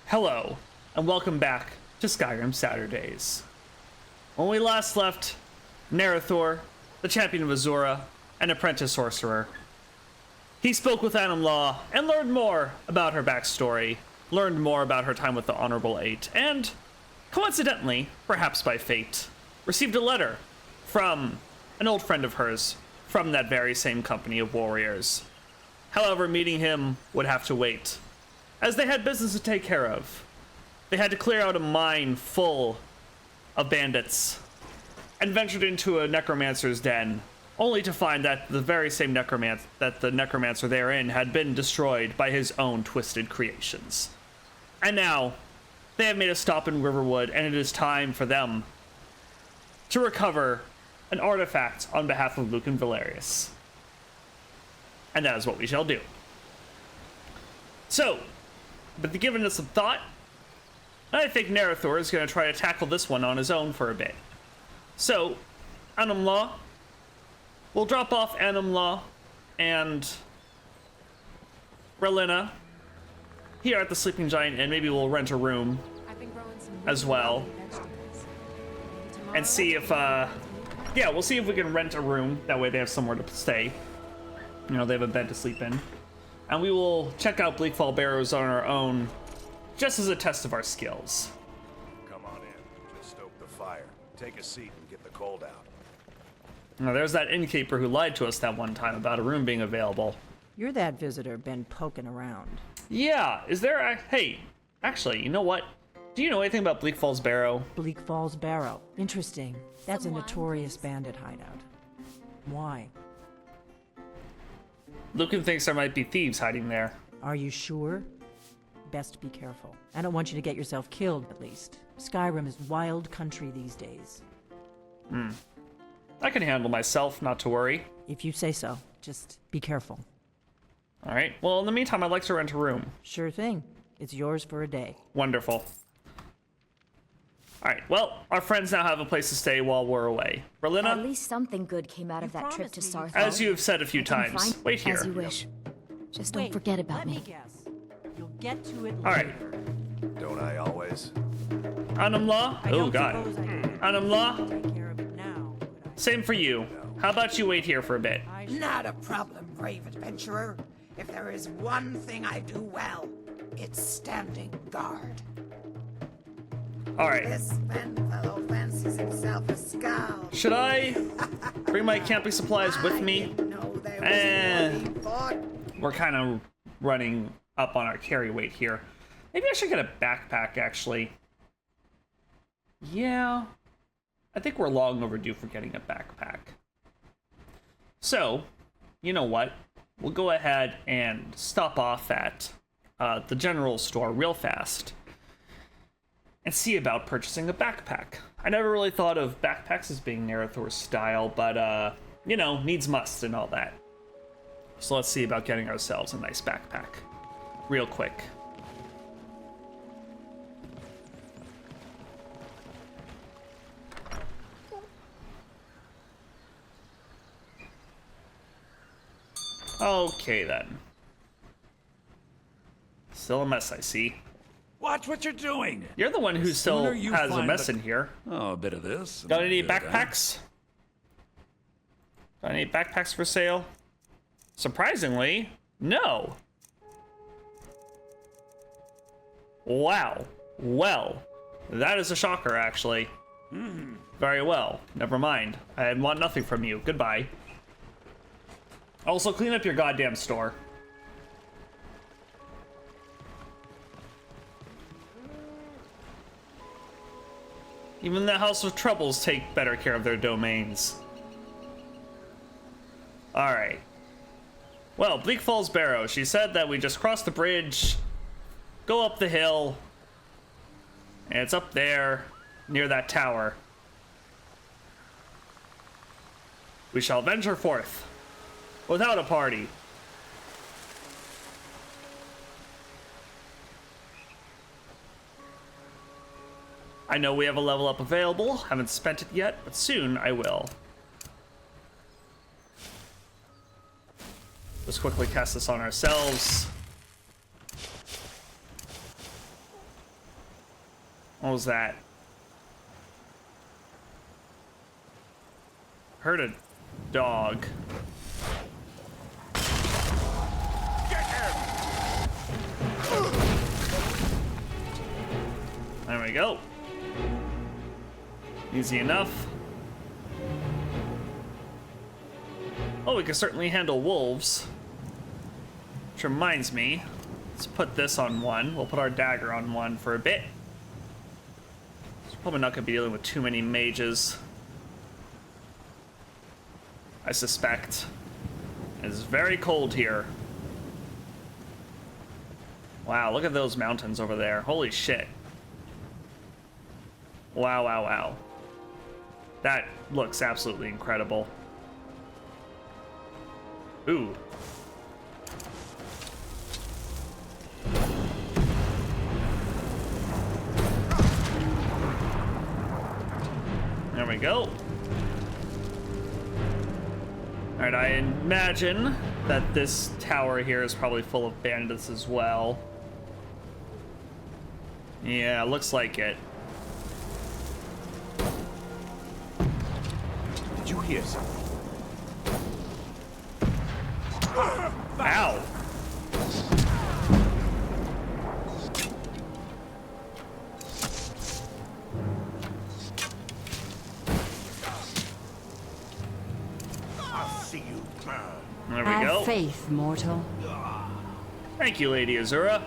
Hello, and welcome back to Skyrim Saturdays. When we last left Narrathor, the champion of Azura, an apprentice sorcerer, he spoke with Anam Law and learned more about her backstory, learned more about her time with the Honorable Eight, and, coincidentally, perhaps by fate, received a letter from an old friend of hers from that very same company of warriors. However, meeting him would have to wait, as they had business to take care of. They had to clear out a mine full of bandits and ventured into a necromancer's den, only to find that the very same necromancer therein had been destroyed by his own twisted creations. And now, they have made a stop in Riverwood, and it is time for them to recover an artifact on behalf of Luke and Valerius. And that is what we shall do. So, but given it some thought, I think Narrathor is going to try to tackle this one on his own for a bit. So, Anam Law, we'll drop off Anam Law and Relina here at the Sleeping Giant, and maybe we'll rent a room as well. And see if, yeah, we'll see if we can rent a room. That way they have somewhere to stay. You know, they have a bed to sleep in. And we will check out Bleakfall Barrows on our own, just as a test of our skills. Come on in. Just stoke the fire. Take a seat and get the cold out. Now, there's that innkeeper who lied to us that one time about a room being available. You're that visitor been poking around. Yeah, is there a... Hey, actually, you know what? Do you know anything about Bleak Falls Barrow? Bleak Falls Barrow. Interesting. That's a notorious bandit hideout. Why? Lucan thinks there might be thieves hiding there. Are you sure? Best be careful. I don't want you to get yourself killed, at least. Skyrim is wild country these days. I can handle myself, not to worry. If you say so. Just be careful. Alright, well, in the meantime, I'd like to rent a room. Sure thing. It's yours for a day. Wonderful. Alright, well, our friends now have a place to stay while we're away. Berlina? At least something good came out of that trip to Sarthal. As you have said a few times. Wait here. As you wish. Just don't forget about me. Let me guess. You'll get to it All right. later. Don't I always? Anam Law? I Oh, don't God. suppose I could Anam Law? take care of it now, could I? Same for you. How about you wait here for a bit? Not a problem, brave adventurer. If there is one thing I do well, it's standing guard. Alright. This fellow fancies himself a scout. Should I bring my camping supplies with me? No, there was no thought. We're kind of running up on our carry weight here. Maybe I should get a backpack, actually. Yeah. I think we're long overdue for getting a backpack. So, you know what? We'll go ahead and stop off at the general store real fast and see about purchasing a backpack. I never really thought of backpacks as being Narrathor's style, but, you know, needs must and all that. So let's see about getting ourselves a nice backpack real quick. Okay, then. Still a mess, I see. Watch what you're doing. You're the one who still Sooner you has a find mess the- in here. Oh, a bit of this. Got any bit of that. backpacks? Got any backpacks for sale? Surprisingly, no. Wow. Well, that is a shocker, actually. Very well. Never mind. I want nothing from you. Goodbye. Also, clean up your goddamn store. Even the House of Troubles take better care of their domains. Alright. Well, Bleak Falls Barrow. She said that we just cross the bridge, go up the hill, and it's up there, near that tower. We shall venture forth, without a party. I know we have a level up available, haven't spent it yet, but soon I will. Let's quickly cast this on ourselves. What was that? Heard a dog. There we go. Easy enough. Oh, we can certainly handle wolves. Which reminds me, let's put this on one. We'll put our dagger on one for a bit. It's probably not going to be dealing with too many mages, I suspect. It's very cold here. Wow, look at those mountains over there. Holy shit. Wow, wow, wow. That looks absolutely incredible. Ooh. There we go. Alright, I imagine that this tower here is probably full of bandits as well. Yeah, looks like it. Did you hear something? Ow! I'll see you burn. There we go. Have faith, mortal. Thank you, Lady Azura.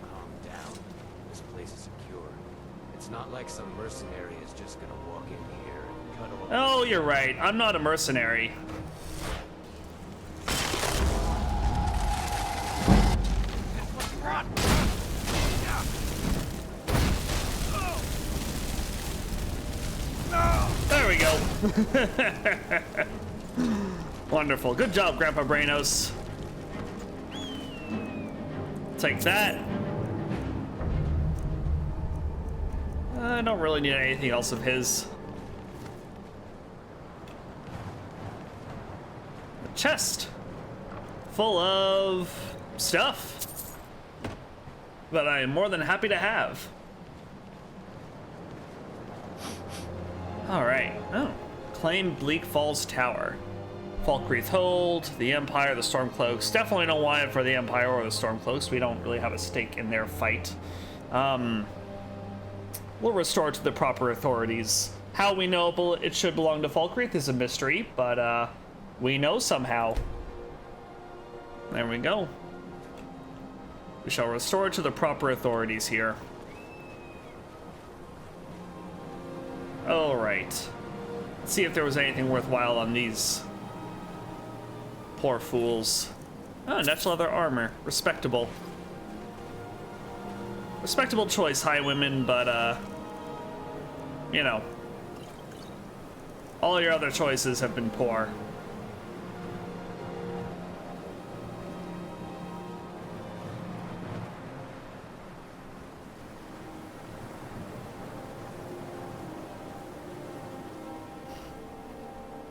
Calm down. This place is secure. It's not like some mercenary is just gonna walk in here and cut all. Oh, you're right. I'm not a mercenary. There we go. Wonderful. Good job, Grandpa Brainos. Take that. I don't really need anything else of his. A chest full of stuff that I am more than happy to have. All right. Oh, claim Bleak Falls Tower. Falkreath Hold, the Empire, the Stormcloaks. Definitely don't want it for the Empire or the Stormcloaks. We don't really have a stake in their fight. We'll restore it to the proper authorities. How we know it should belong to Falkreath is a mystery, but we know somehow. There we go. We shall restore it to the proper authorities here. All right. Let's see if there was anything worthwhile on these poor fools. Oh, natural leather armor. Respectable. Respectable choice, high women, but, you know. All your other choices have been poor.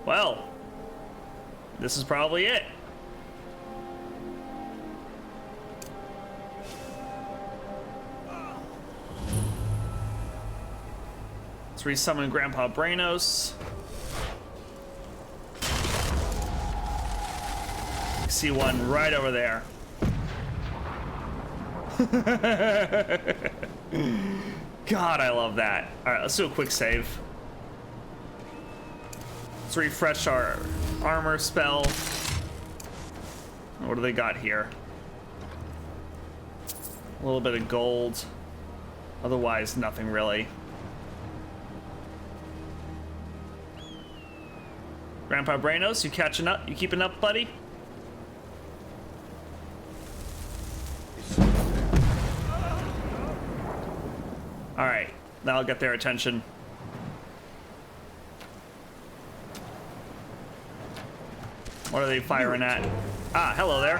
Well, this is probably it. Let's resummon Grandpa Brainos. See one right over there. God, I love that. All right, let's do a quick save. Let's refresh our armor spell. What do they got here? A little bit of gold. Otherwise, nothing really. Grandpa Brainos, you catching up? You keeping up, buddy? All right, that'll get their attention. What are they firing at? Ah, hello there.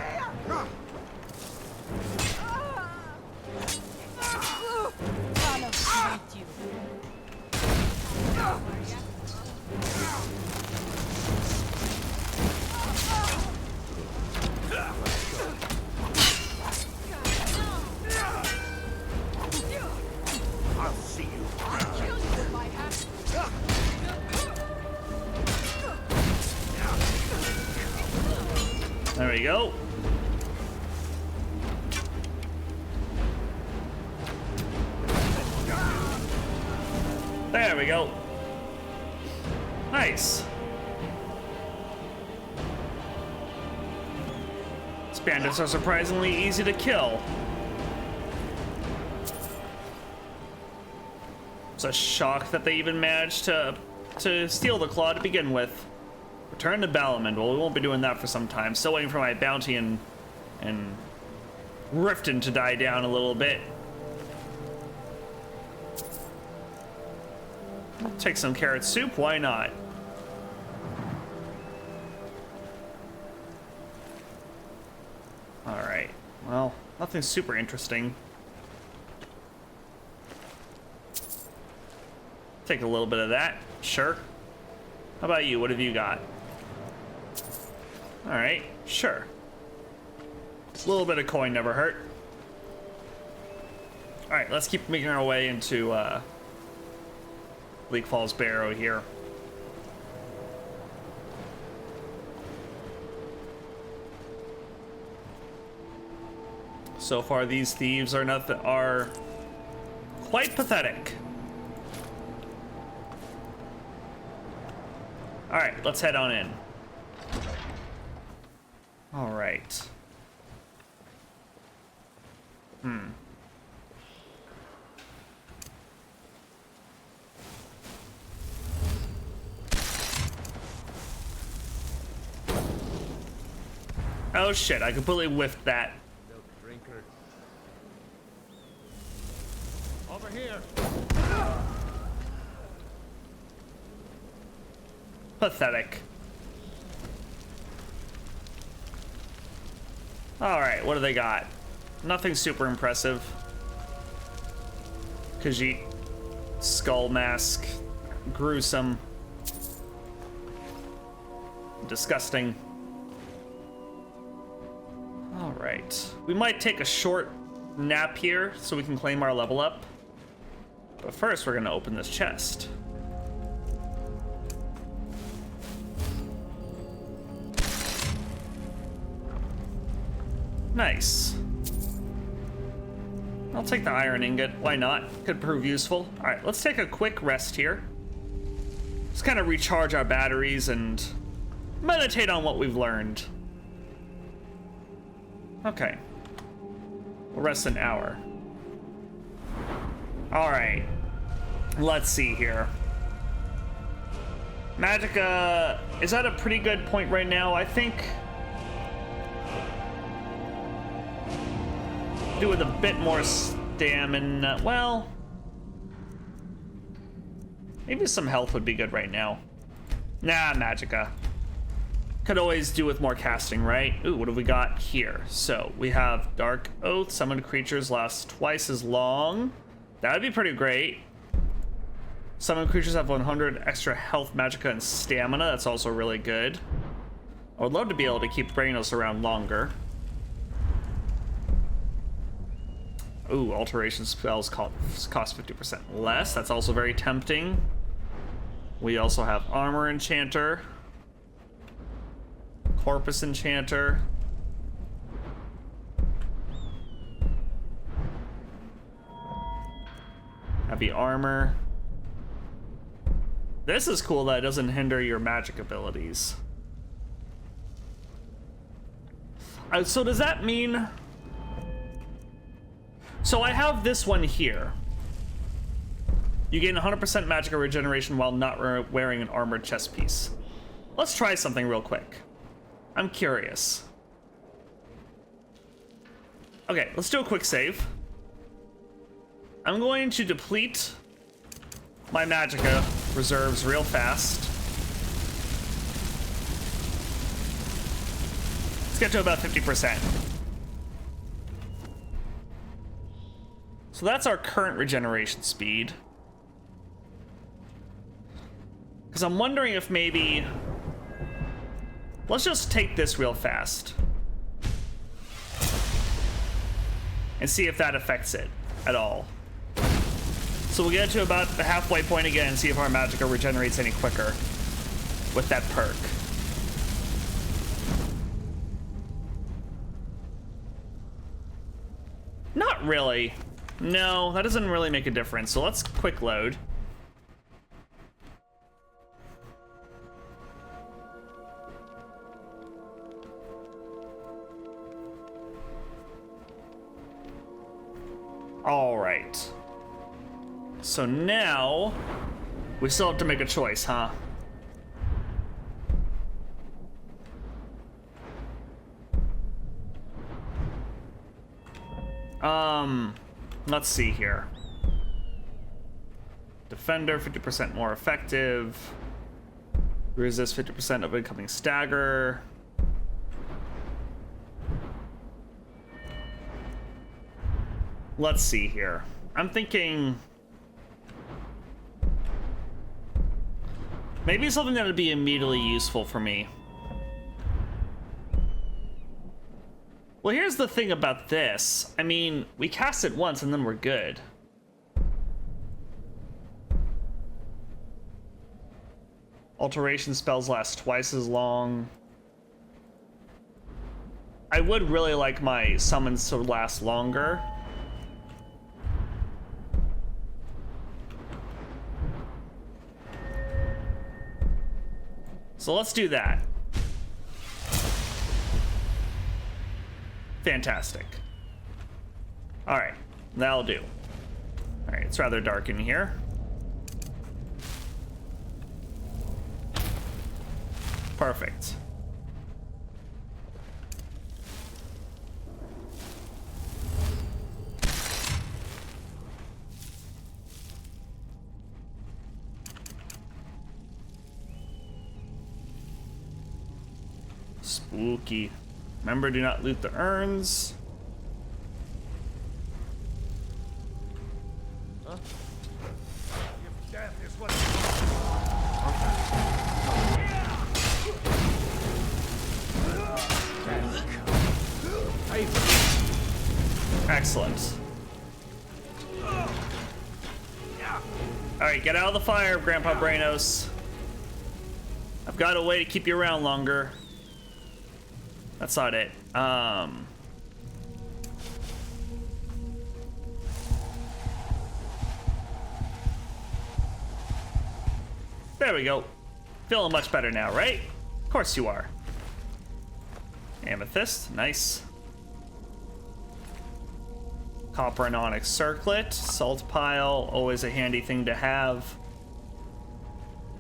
There we go. There we go. Nice. These bandits are surprisingly easy to kill. It's a shock that they even managed to steal the claw to begin with. Return to Balamond. Well, we won't be doing that for some time. Still waiting for my bounty and Riften to die down a little bit. I'll take some carrot soup. Why not? All right. Well, nothing super interesting. Take a little bit of that. Sure. How about you? What have you got? All right. Sure. A little bit of coin never hurt. All right. Let's keep making our way into Bleak Falls Barrow here. So far, these thieves are quite pathetic. All right, let's head on in. All right. Oh shit, I completely whiffed that. Milk drinker. Over here. Pathetic. All right, what do they got? Nothing super impressive. Khajiit, skull mask, gruesome, disgusting. All right, we might take a short nap here so we can claim our level up. But first, we're gonna open this chest. Nice. I'll take the iron ingot. Why not? Could prove useful. All right, let's take a quick rest here. Just kind of recharge our batteries and meditate on what we've learned. Okay. We'll rest an hour. All right. Let's see here. Magicka is at a pretty good point right now. I think do with a bit more stamina. Well, maybe some health would be good right now. Nah, Magicka. Could always do with more casting, right? Ooh, what have we got here? So we have Dark Oath. Summoned creatures last twice as long. That would be pretty great. Summoned creatures have 100 extra health, Magicka, and stamina. That's also really good. I would love to be able to keep Brainos around longer. Ooh, alteration spells cost 50% less. That's also very tempting. We also have Armor Enchanter, Corpus Enchanter, Heavy Armor. This is cool that it doesn't hinder your magic abilities. So does that mean... So I have this one here. You gain 100% magical regeneration while not wearing an armored chest piece. Let's try something real quick. I'm curious. Okay, let's do a quick save. I'm going to deplete my Magicka reserves real fast. Let's get to about 50%. So that's our current regeneration speed. Because I'm wondering if maybe... Let's just take this real fast. And see if that affects it at all. So we'll get to about the halfway point again and see if our Magicka regenerates any quicker with that perk. really. No, that doesn't really make a difference. So let's quick load. All right. So now we still have to make a choice, huh? Let's see here. Defender, 50% more effective. Resist 50% of incoming stagger. Let's see here. I'm thinking maybe something that would be immediately useful for me. Well, here's the thing about this. I mean, we cast it once and then we're good. Alteration spells last twice as long. I would really like my summons to last longer. So let's do that. Fantastic. All right, that'll do. All right, it's rather dark in here. Perfect. Spooky. Remember, do not loot the urns. Death is what. Excellent. Alright, get out of the fire, Grandpa Brainos. I've got a way to keep you around longer. That's not it. There we go. Feeling much better now, right? Of course you are. Amethyst, nice. Copper and onyx circlet, salt pile, always a handy thing to have.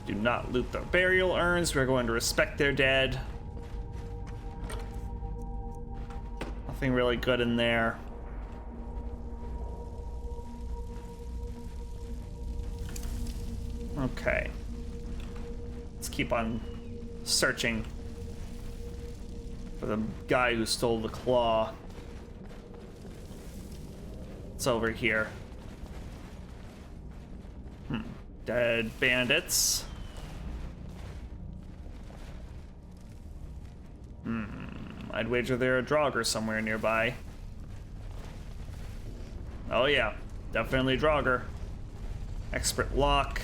Do not loot the burial urns, we're going to respect their dead. Nothing really good in there. Okay. Let's keep on searching for the guy who stole the claw. It's over here. Dead bandits. I'd wager there are Draugr somewhere nearby. Oh yeah, definitely Draugr. Expert lock.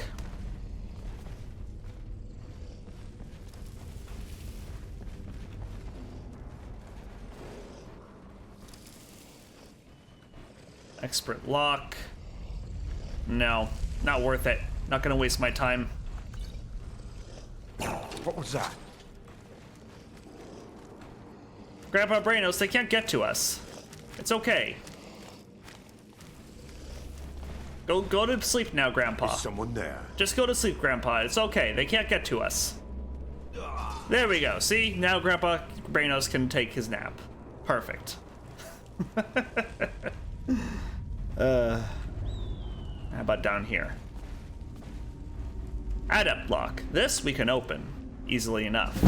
Expert lock. No, not worth it. Not gonna waste my time. What was that? Grandpa Brainos, they can't get to us. It's okay. Go to sleep now, Grandpa. Is someone there? Just go to sleep, Grandpa. It's okay. They can't get to us. There we go. See? Now Grandpa Brainos can take his nap. Perfect. How about down here? Adept lock. This we can open easily enough.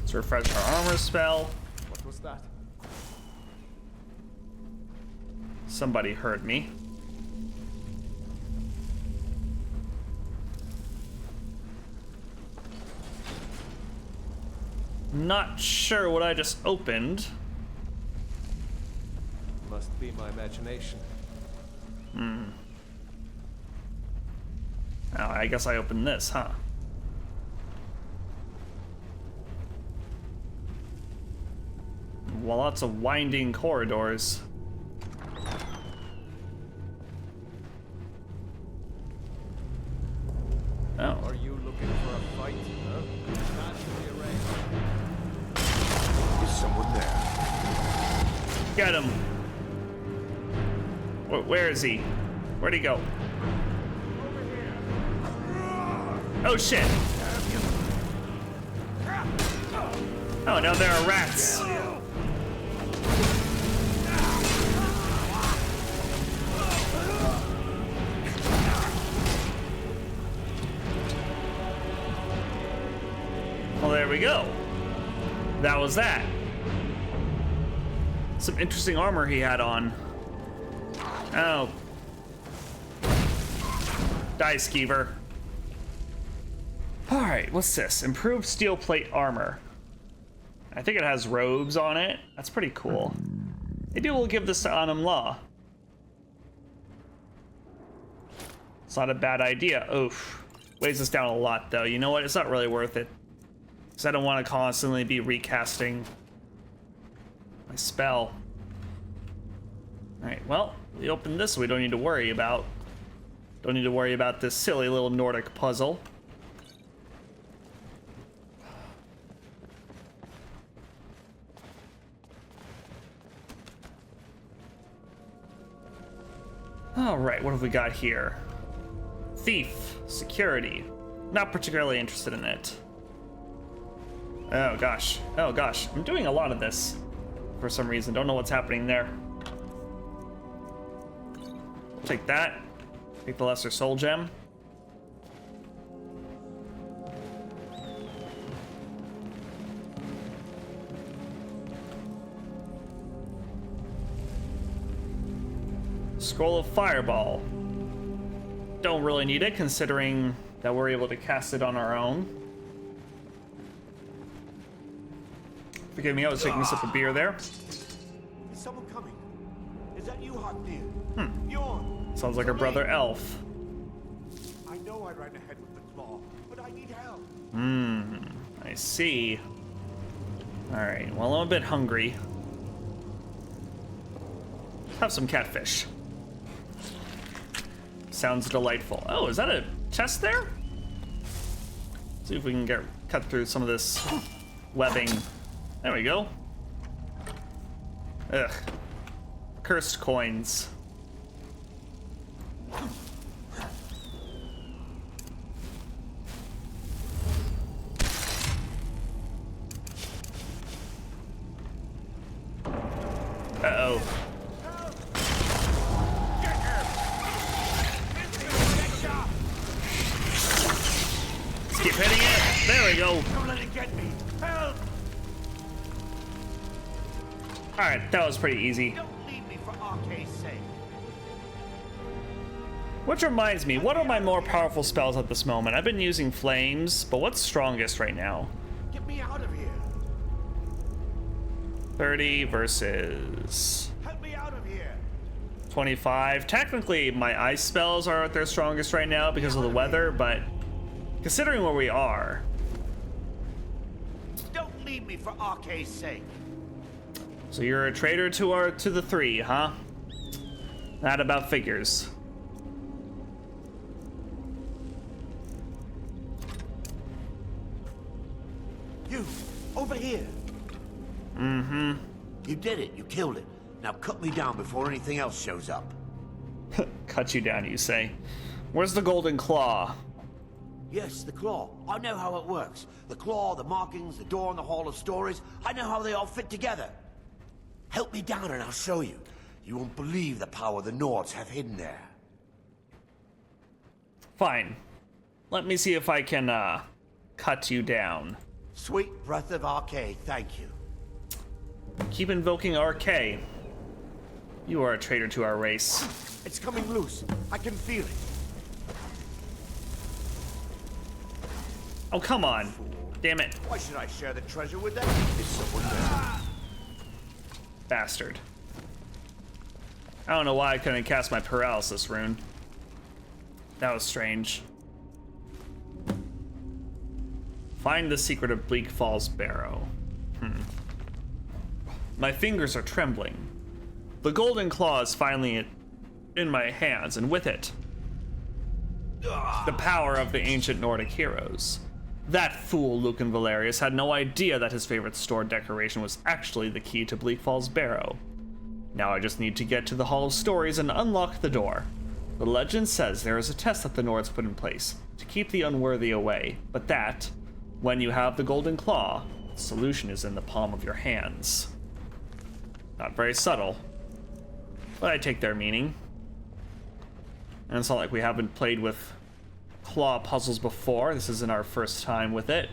Let's refresh our armor spell. What was that? Somebody heard me. Not sure what I just opened. Must be my imagination. Oh, I guess I opened this, huh? Well, lots of winding corridors. Oh. Are you looking for a fight, huh? Not to be arranged. Is someone there? Get him. Where is he? Where'd he go? Oh shit. Oh, now there are rats. Well, there we go. That was that. Some interesting armor he had on. Oh. Die, Skeever. Alright, what's this? Improved steel plate armor. I think it has robes on it. That's pretty cool. Maybe we'll give this to Anam Law. It's not a bad idea. Oof. Weighs us down a lot, though. You know what? It's not really worth it. Because I don't want to constantly be recasting my spell. Alright, well, we opened this, so we don't need to worry about this silly little Nordic puzzle. Alright, what have we got here? Thief. Security. Not particularly interested in it. Oh gosh. Oh gosh. I'm doing a lot of this for some reason. Don't know what's happening there. Take that. Take the Lesser Soul Gem. Scroll of Fireball. Don't really need it, considering that we're able to cast it on our own. Forgive me, I was taking a sip of beer there. Is someone coming? Is that you, Hotnir? Bjorn! Sounds like our brother Elf. I know I ran ahead with the claw, but I need help. I see. Alright, well, I'm a bit hungry. Have some catfish. Sounds delightful. Oh, is that a chest there? See if we can cut through some of this webbing. There we go. Ugh. Cursed coins. Uh-oh. Let's keep hitting it. There we go. Don't let it get me! Help! Alright, that was pretty easy. Don't leave me for Arcade's sake. Which reminds me, what are my more powerful spells at this moment? I've been using flames, but what's strongest right now? Get me out of here! 30 versus Help me out of here! 25. Technically, my ice spells are at their strongest right now because of the weather, but considering where we are, Don't leave me for Arcade's sake. so you're a traitor to the three, huh? That about figures. You, over here. Mm-hmm. You did it. You killed it. Now cut me down before anything else shows up. Cut you down, you say. Where's the golden claw? Yes, the claw. I know how it works. The claw, the markings, the door in the Hall of Stories. I know how they all fit together. Help me down and I'll show you. You won't believe the power the Nords have hidden there. Fine. Let me see if I can, cut you down. Sweet breath of Arcade, thank you. Keep invoking RK. You are a traitor to our race. It's coming loose. I can feel it. Oh, come on. Damn it. Why should I share the treasure with them? Is someone there? Bastard. I don't know why I couldn't cast my paralysis rune. That was strange. Find the secret of Bleak Falls Barrow. My fingers are trembling. The golden claw is finally in my hands, and with it, the power of the ancient Nordic heroes. That fool, Lucan Valerius, had no idea that his favorite store decoration was actually the key to Bleak Falls Barrow. Now I just need to get to the Hall of Stories and unlock the door. The legend says there is a test that the Nords put in place to keep the unworthy away, but that, when you have the golden claw, the solution is in the palm of your hands. Not very subtle, but I take their meaning. And it's not like we haven't played with claw puzzles before. This isn't our first time with it.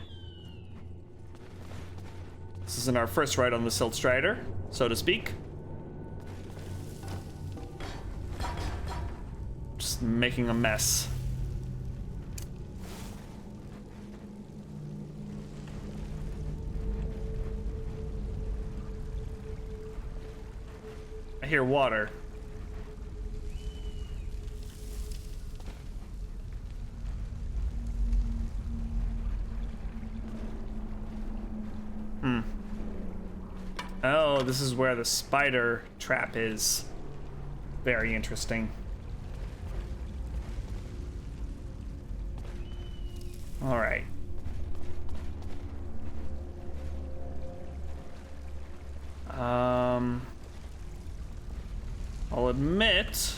This isn't our first ride on the Silt Strider, so to speak. Just making a mess. I hear water. Oh, this is where the spider trap is. Very interesting. All right. I'll admit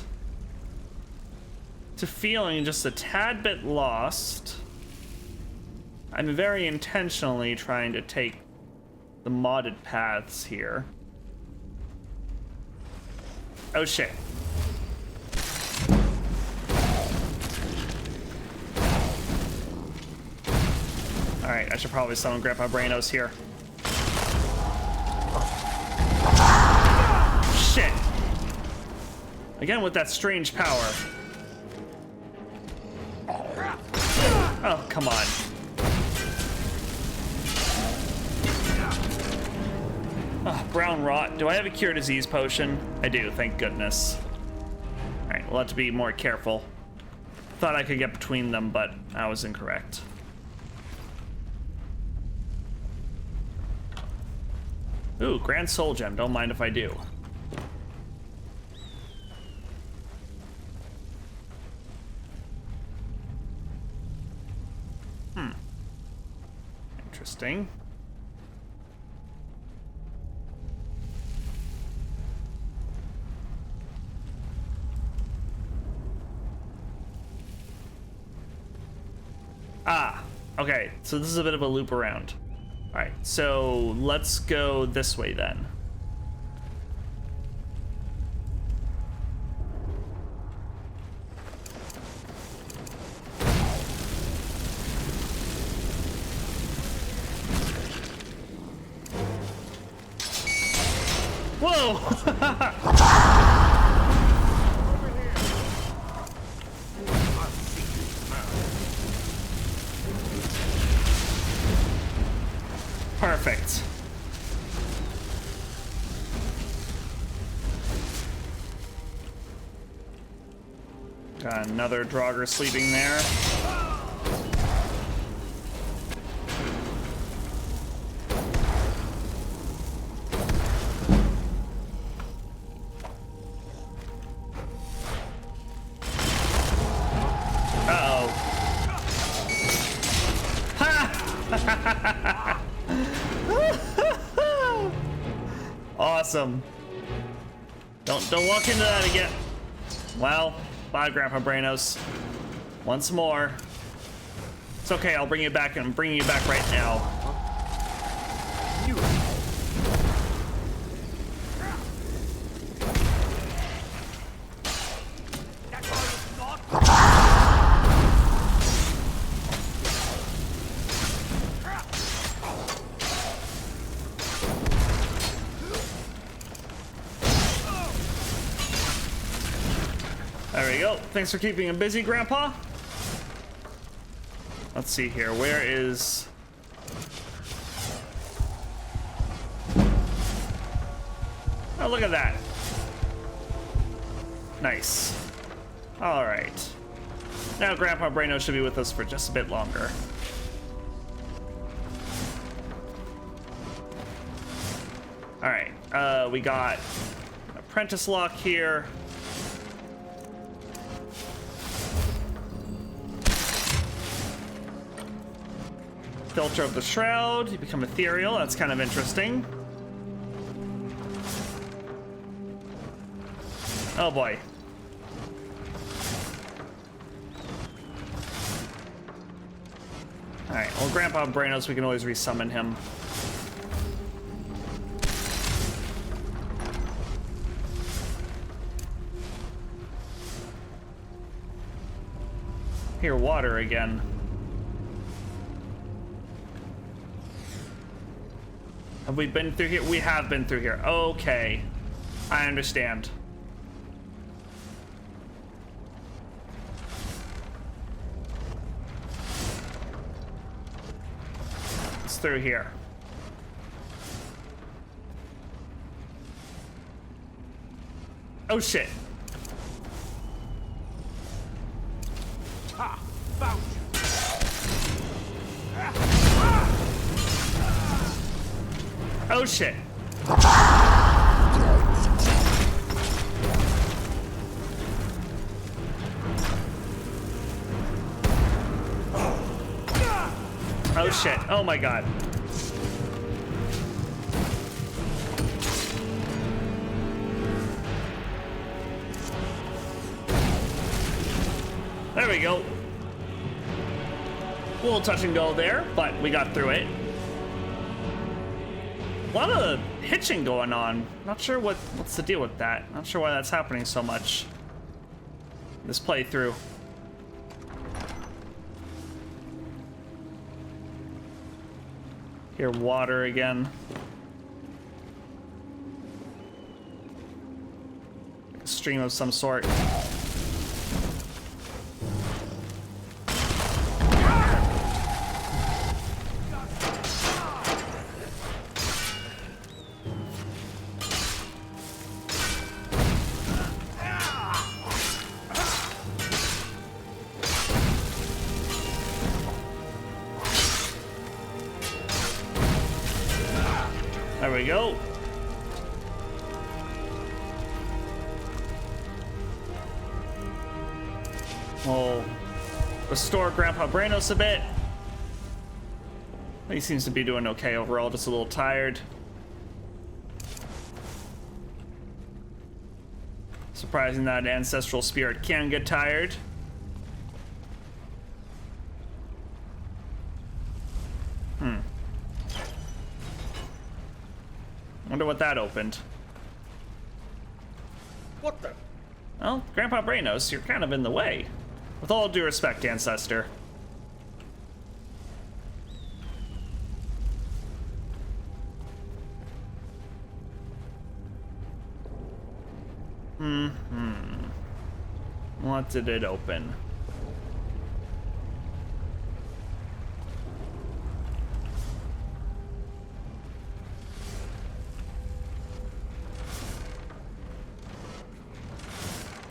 to feeling just a tad bit lost. I'm very intentionally trying to take the modded paths here. Oh shit. Alright, I should probably summon Grandpa Brainos here. Shit! Again with that strange power. Oh, come on. Oh, brown rot. Do I have a cure disease potion? I do, thank goodness. Alright, we'll have to be more careful. Thought I could get between them, but I was incorrect. Ooh, Grand Soul Gem. Don't mind if I do. Interesting. Ah, okay, so this is a bit of a loop around. All right, so let's go this way then. Whoa! Perfect. Got another Draugr sleeping there. Awesome. Don't walk into that again. Well, bye, Grandpa Brainos. Once more. It's okay. I'll bring you back. I'm bringing you back right now. There we go. Thanks for keeping him busy, Grandpa. Let's see here. Where is... Oh, look at that. Nice. All right. Now Grandpa Brainos should be with us for just a bit longer. we got apprentice lock here. Filter of the shroud. You become ethereal. That's kind of interesting. Oh boy. Alright, well, Grandpa Branos, we can always resummon him. Here, water again. Have we been through here? We have been through here. Okay. I understand. It's through here. Oh shit. Ha! Found you! Oh shit. Oh shit. Oh my god. There we go. A little touch and go there, but we got through it. A lot of hitching going on. Not sure what's the deal with that. Not sure why that's happening so much. This playthrough. Here, water again. A stream of some sort. There we go. We'll restore Grandpa Branos a bit. He seems to be doing okay overall, just a little tired. Surprising that an ancestral spirit can get tired. Wonder what that opened. What the? Well, Grandpa Branos, you're kind of in the way. With all due respect, Ancestor. What did it open?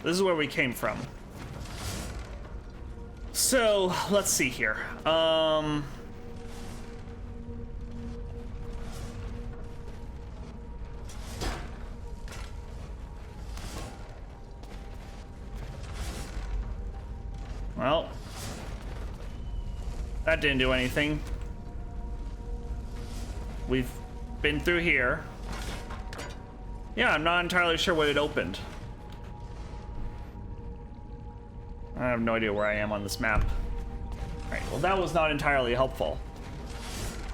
This is where we came from. So, let's see here. Well, that didn't do anything. We've been through here. Yeah, I'm not entirely sure what it opened. I have no idea where I am on this map. Alright, well that was not entirely helpful,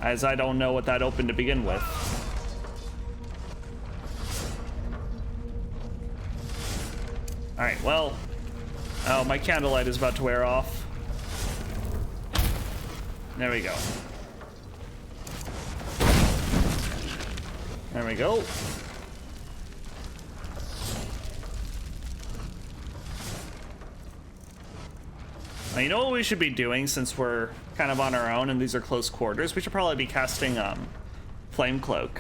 as I don't know what that opened to begin with. Alright, well... Oh, my candlelight is about to wear off. There we go. There we go. Now, you know what we should be doing since we're kind of on our own and these are close quarters? We should probably be casting Flame Cloak.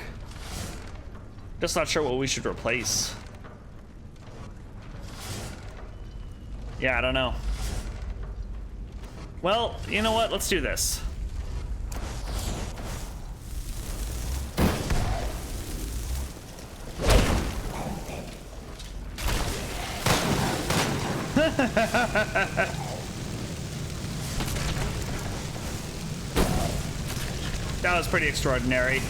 Just not sure what we should replace. Yeah, I don't know. Well, you know what? Let's do this. That was pretty extraordinary.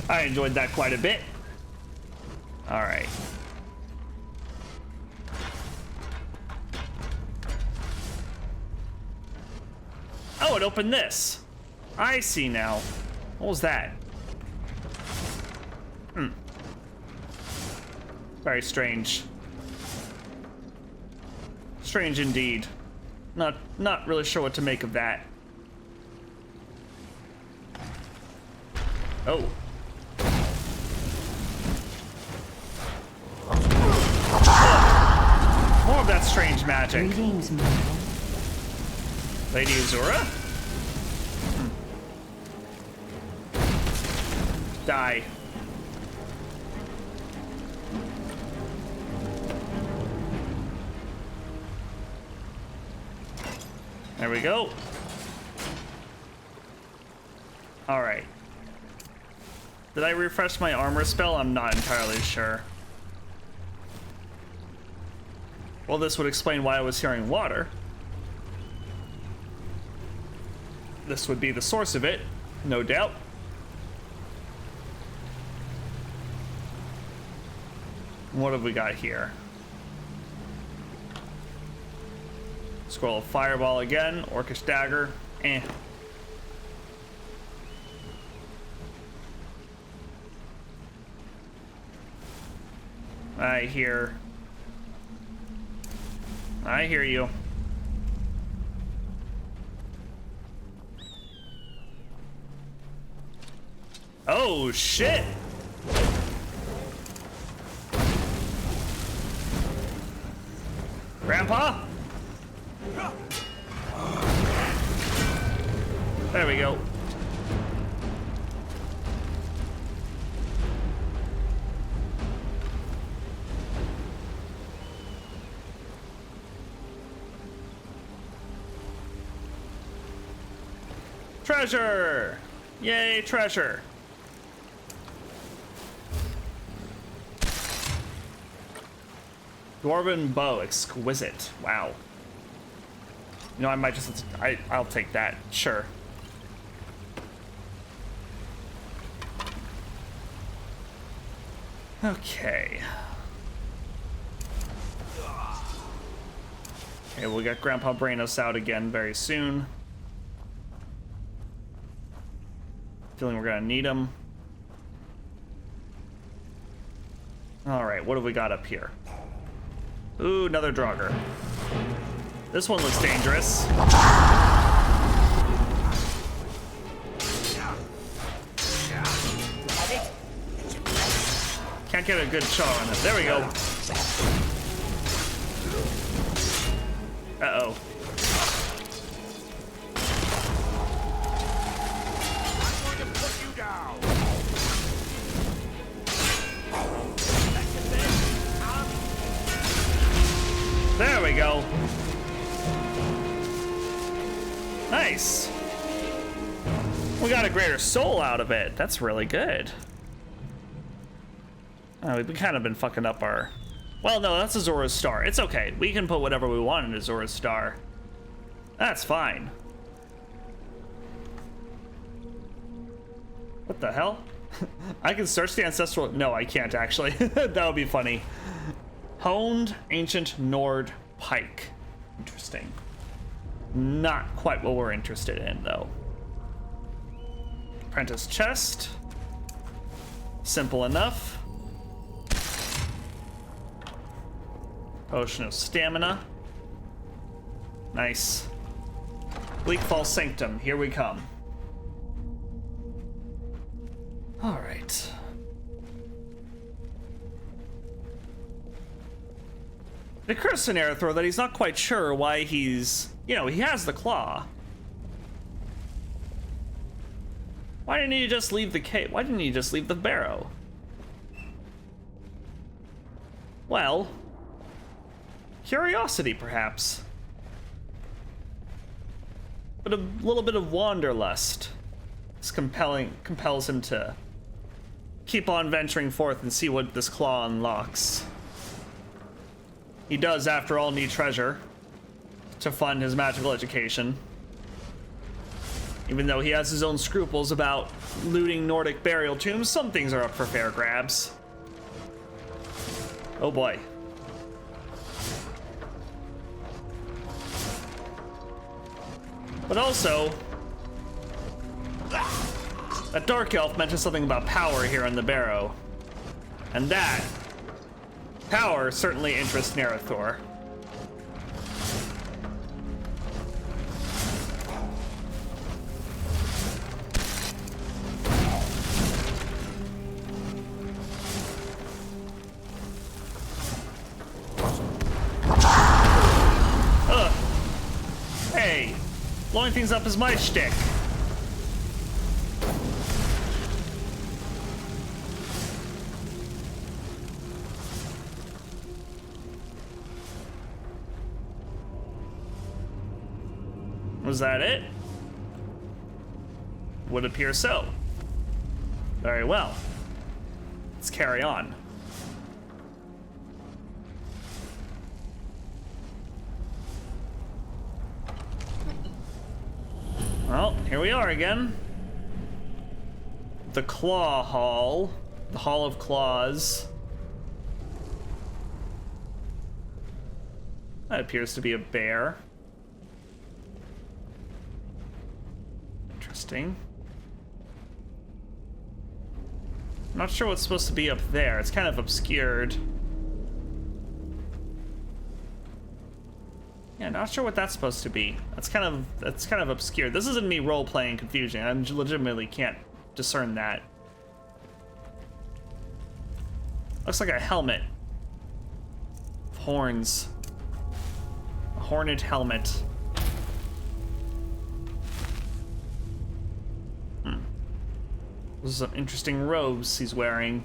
I enjoyed that quite a bit. All right. Oh, it opened this. I see now. What was that? Very strange. Strange indeed. Not really sure what to make of that. Oh. More of that strange magic. Greetings, Mel. Lady Azura? Die. There we go. All right. Did I refresh my armor spell? I'm not entirely sure. Well, this would explain why I was hearing water. This would be the source of it, no doubt. What have we got here? Scroll of Fireball again, Orcish Dagger, eh. I hear you. Oh, shit! Grandpa? There we go. Treasure! Yay, treasure! Dwarven bow, exquisite. Wow. You know, I might just... I'll take that. Sure. Okay. Okay, we'll get Grandpa Brainos out again very soon. Feeling we're gonna need him. Alright, what have we got up here? Ooh, another Draugr. This one looks dangerous. Can't get a good shot on it. There we go. Uh-oh. There we go. Nice. We got a greater soul out of it. That's really good. We've kind of been fucking up our... Well, no, that's Azura's star. It's okay. We can put whatever we want in Azura's star. That's fine. What the hell? I can search the ancestral... No, I can't, actually. That would be funny. Honed Ancient Nord Pike. Interesting. Not quite what we're interested in, though. Apprentice chest. Simple enough. Potion of stamina. Nice. Bleak Fall Sanctum. Here we come. All right. It occurs to Nerithor that he's not quite sure why he's... You know, he has the claw. Why didn't he just leave the cave? Why didn't he just leave the barrow? Well... Curiosity, perhaps. But a little bit of wanderlust. This compels him to keep on venturing forth and see what this claw unlocks. He does, after all, need treasure to fund his magical education. Even though he has his own scruples about looting Nordic burial tombs, some things are up for fair grabs. Oh boy. But also, that Dark Elf mentioned something about power here on the Barrow. And that power certainly interests Narathor. Ugh. Hey, blowing things up is my shtick. Was that it? Would appear so. Very well. Let's carry on. Well, here we are again. The Claw Hall. The Hall of Claws. That appears to be a bear. Interesting. I'm not sure what's supposed to be up there. It's kind of obscured. Yeah, not sure what that's supposed to be. That's kind of obscure. This isn't me role-playing confusion. I legitimately can't discern that. Looks like a helmet. Horns. A horned helmet. Those are some interesting robes he's wearing.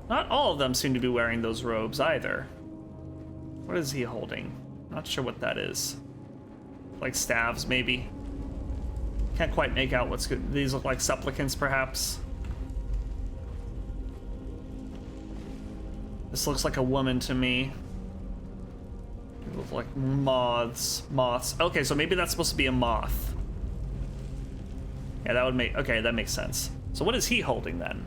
Not all of them seem to be wearing those robes either. What is he holding? Not sure what that is. Like staves, maybe. Can't quite make out what's good. These look like supplicants, perhaps. This looks like a woman to me. They look like moths. Moths. Okay, so maybe that's supposed to be a moth. Yeah, that would make... Okay, that makes sense. So what is he holding then?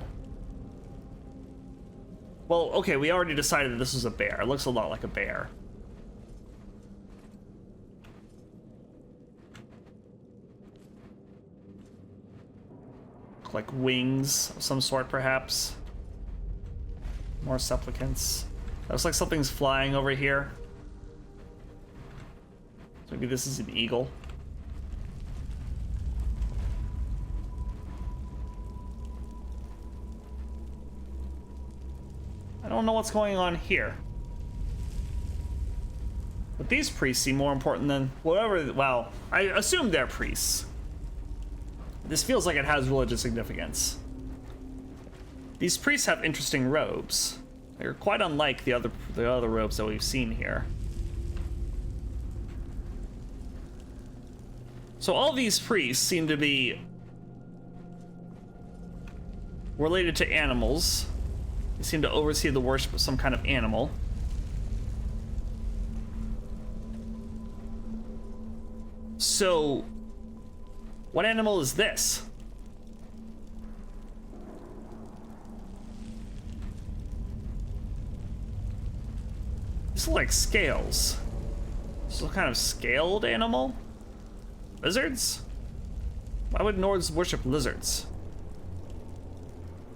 Well, okay, we already decided that this is a bear. It looks a lot like a bear. Like wings of some sort, perhaps. More supplicants. That looks like something's flying over here. Maybe this is an eagle. I don't know what's going on here. But these priests seem more important than whatever. Well, I assume they're priests. This feels like it has religious significance. These priests have interesting robes. They're quite unlike the other robes that we've seen here. So all these priests seem to be related to animals. They seem to oversee the worship of some kind of animal. So, what animal is this? These look like scales. Some kind of scaled animal? Lizards? Why would Nords worship lizards?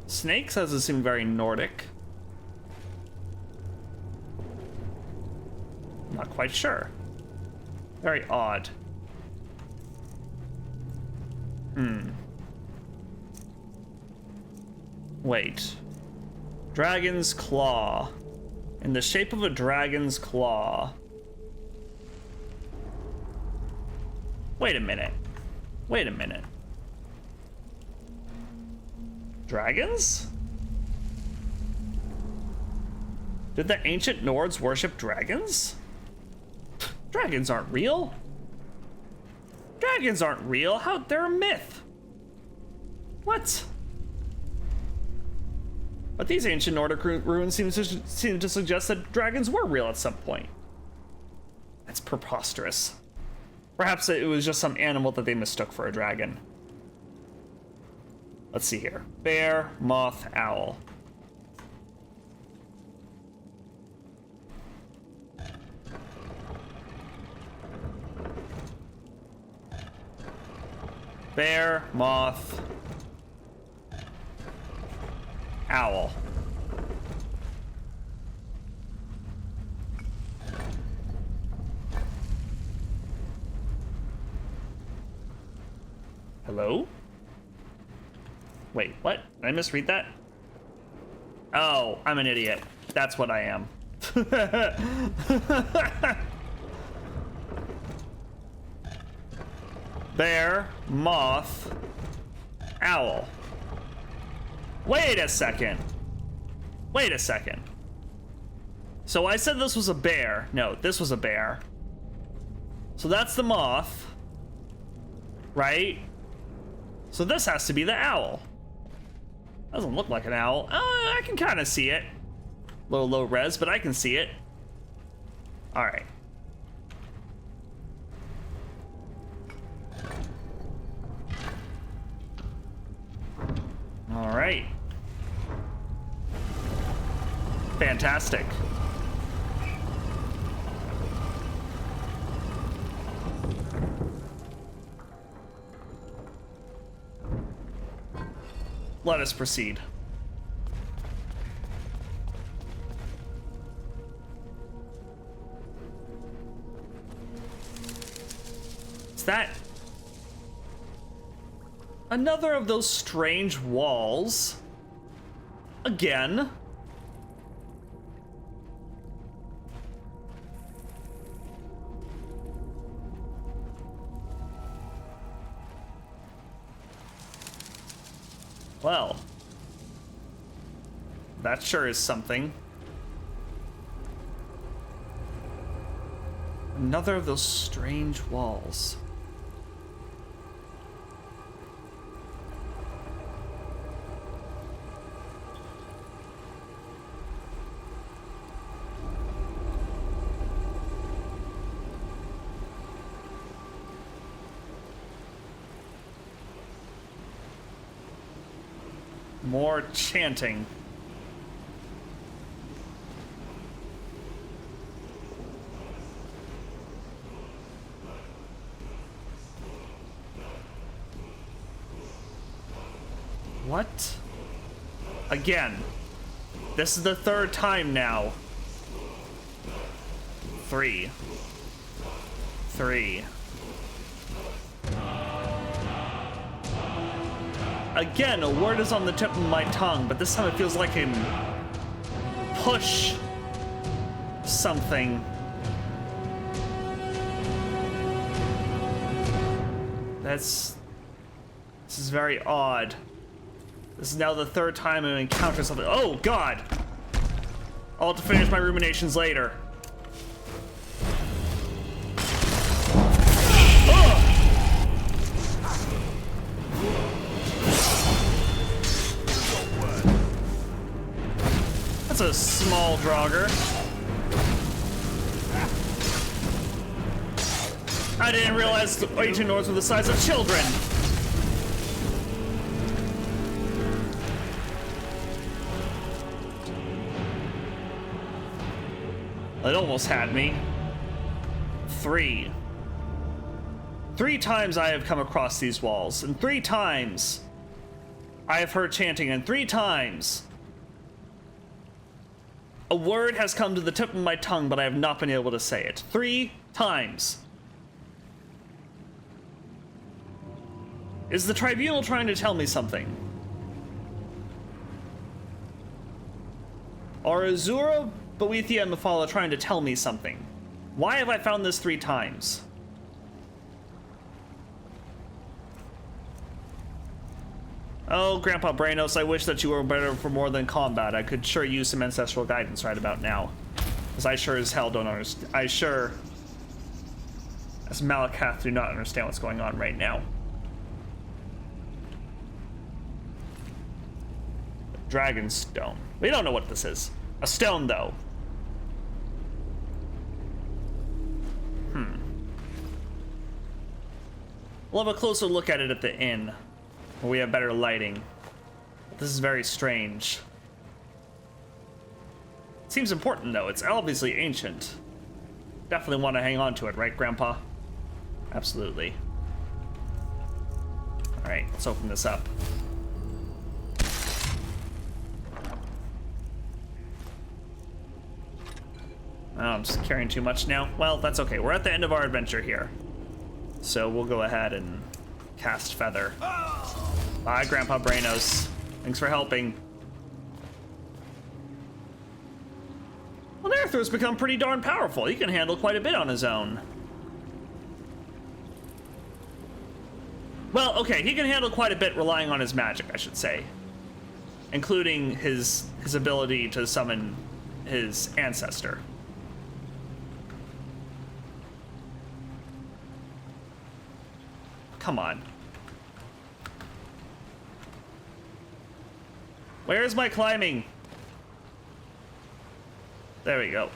Snakes doesn't seem very Nordic. Not quite sure. Very odd. Wait. Dragon's claw. In the shape of a dragon's claw. Wait a minute. Wait a minute. Dragons? Did the ancient Nords worship dragons? Dragons aren't real. Dragons aren't real. How? They're a myth. What? But these ancient Nordic ruins seem to suggest that dragons were real at some point. That's preposterous. Perhaps it was just some animal that they mistook for a dragon. Let's see here. Bear, moth, owl. Bear, moth, owl. Hello? Wait, what? Did I misread that? Oh, I'm an idiot. That's what I am. Bear, moth, owl. Wait a second. Wait a second. So I said this was a bear. No, this was a bear. So that's the moth. Right? So this has to be the owl. Doesn't look like an owl. I can kind of see it. Low res, but I can see it. All right. All right. Fantastic. Let us proceed. Is that another of those strange walls? Again? Well, that sure is something. Another of those strange walls. More chanting. What? Again. This is the third time now. 3. Again, a word is on the tip of my tongue, but this time it feels like a push something. This is very odd. This is now the third time I've encountered something. Oh, God! I'll have to finish my ruminations later. That's a small Draugr. I didn't realize the ancient Nords were the size of children. It almost had me. 3. 3 times I have come across these walls, and 3 times I have heard chanting, and 3 times a word has come to the tip of my tongue, but I have not been able to say it. 3 times. Is the tribunal trying to tell me something? Are Azura, Boethia, and Mephala trying to tell me something? Why have I found this 3 times? Oh, Grandpa Brainos, I wish that you were better for more than combat. I could sure use some ancestral guidance right about now. Because I sure as hell don't understand. I sure, as Malakath, do not understand what's going on right now. Dragon stone. We don't know what this is. A stone, though. We'll have a closer look at it at the inn, where we have better lighting. This is very strange. It seems important, though. It's obviously ancient. Definitely want to hang on to it, right, Grandpa? Absolutely. Alright, let's open this up. Oh, I'm just carrying too much now. Well, that's okay. We're at the end of our adventure here. So we'll go ahead and cast Feather. Bye, Grandpa Brainos. Thanks for helping. Well, Naruthor's become pretty darn powerful. He can handle quite a bit on his own. Well, okay, he can handle quite a bit relying on his magic, I should say. Including his ability to summon his ancestor. Come on. Where's my climbing? There we go.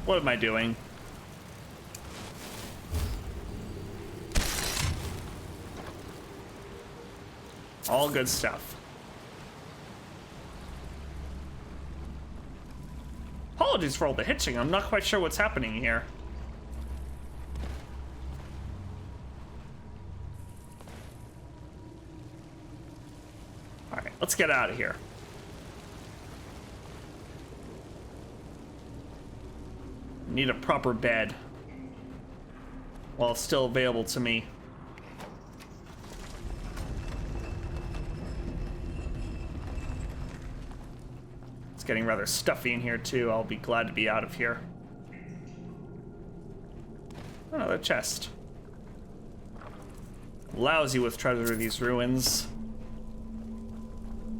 What am I doing? All good stuff. Apologies for all the hitching. I'm not quite sure what's happening here. Alright, let's get out of here. Need a proper bed while it's still available to me. It's getting rather stuffy in here too. I'll be glad to be out of here. Another chest. Lousy with treasure, these ruins.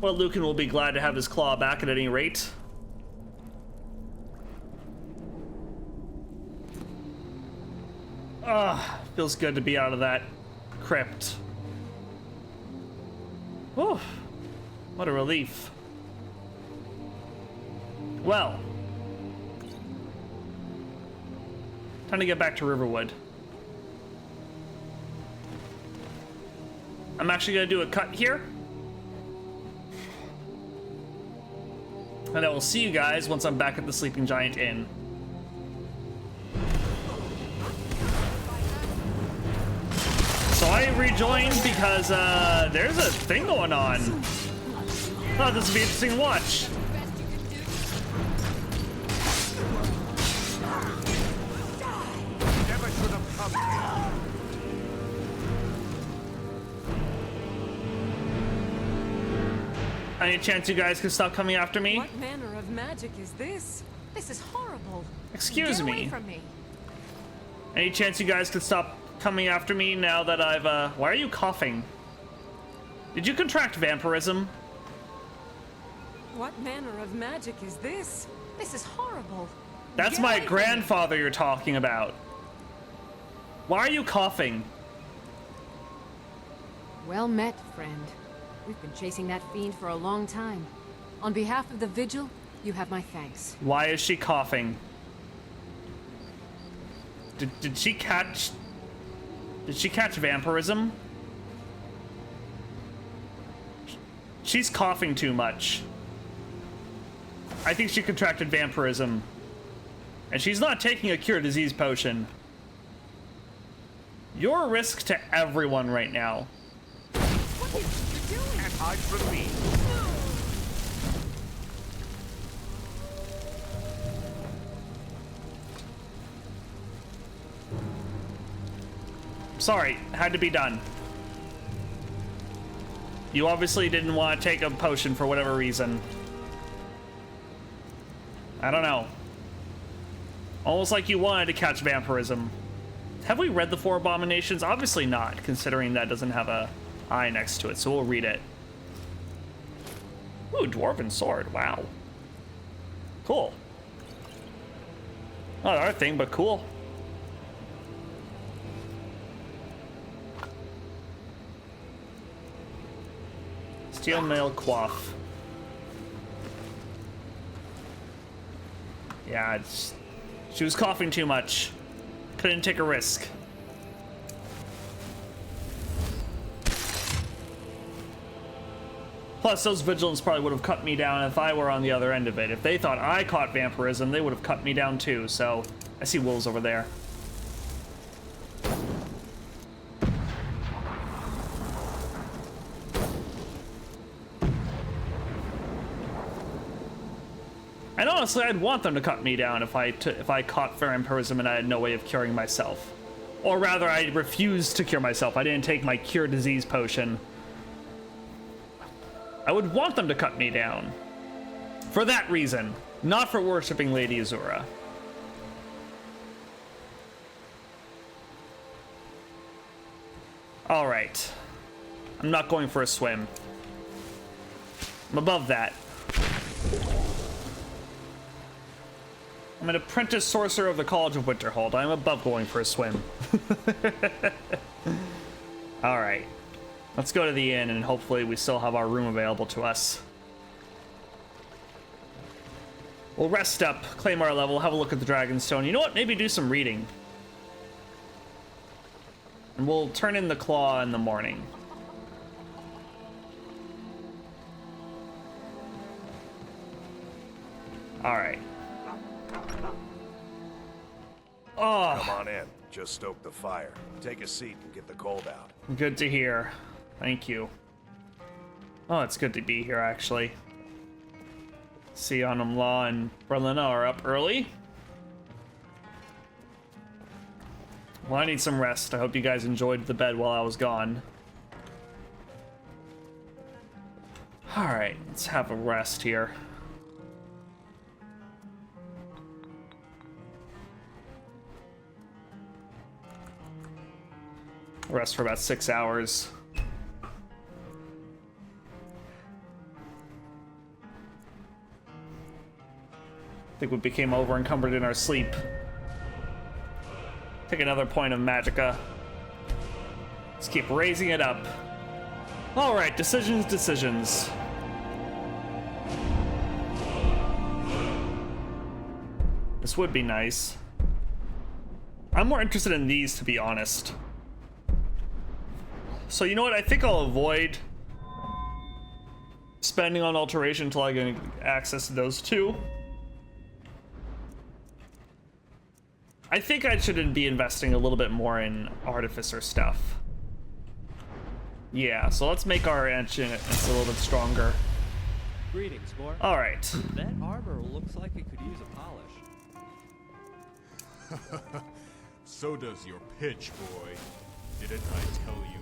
Well, Lucan will be glad to have his claw back at any rate. Ah, feels good to be out of that crypt. Whew, what a relief. Well, time to get back to Riverwood. I'm actually gonna do a cut here. And I will see you guys once I'm back at the Sleeping Giant Inn. So I rejoined because there's a thing going on. Thought this would be interesting to watch. Never should have come here. Any chance you guys could stop coming after me? What manner of magic is this? This is horrible. Excuse Get me. away from me. Any chance you guys could stop coming after me now that I've, why are you coughing? Did you contract vampirism? What manner of magic is this? This is horrible. That's Get my away from me. grandfather you're talking about. Why are you coughing? Well met, friend. We've been chasing that fiend for a long time. On behalf of the Vigil, you have my thanks. Why is she coughing? Did she catch vampirism? She's coughing too much. I think she contracted vampirism. And she's not taking a cure disease potion. You're a risk to everyone right now. What are you doing? Can't hide from me. Sorry, had to be done. You obviously didn't want to take a potion for whatever reason. I don't know. Almost like you wanted to catch vampirism. Have we read the Four Abominations? Obviously not, considering that doesn't have a eye next to it, so we'll read it. Ooh, Dwarven Sword, wow. Cool. Not our thing, but cool. Steel mail quaff. Yeah, she was coughing too much. Couldn't take a risk. Plus, those vigilants probably would have cut me down if I were on the other end of it. If they thought I caught vampirism, they would have cut me down too, so... I see wolves over there. And honestly, I'd want them to cut me down if I caught vampirism and I had no way of curing myself. Or rather, I refused to cure myself. I didn't take my cure disease potion. I would want them to cut me down. For that reason, not for worshipping Lady Azura. Alright. I'm not going for a swim. I'm above that. I'm an apprentice sorcerer of the College of Winterhold. I'm above going for a swim. Alright. Let's go to the inn and hopefully we still have our room available to us. We'll rest up, claim our level, have a look at the Dragonstone. You know what? Maybe do some reading. And we'll turn in the claw in the morning. Alright. Oh. Come on in. Just stoke the fire. Take a seat and get the cold out. Good to hear. Thank you. Oh, it's good to be here, actually. Sion Law and Berlina are up early. Well, I need some rest. I hope you guys enjoyed the bed while I was gone. Alright, let's have a rest here. Rest for about 6 hours. I think we became over encumbered in our sleep. Take another point of magicka. Let's keep raising it up. Alright, decisions. This would be nice. I'm more interested in these, to be honest. So you know what? I think I'll avoid spending on alteration until I get access to those two. I think I should be investing a little bit more in artificer stuff. Yeah, so let's make our ancient a little bit stronger. Greetings, Gore. All right. That armor looks like it could use a polish. So does your pitch, boy. Didn't I tell you?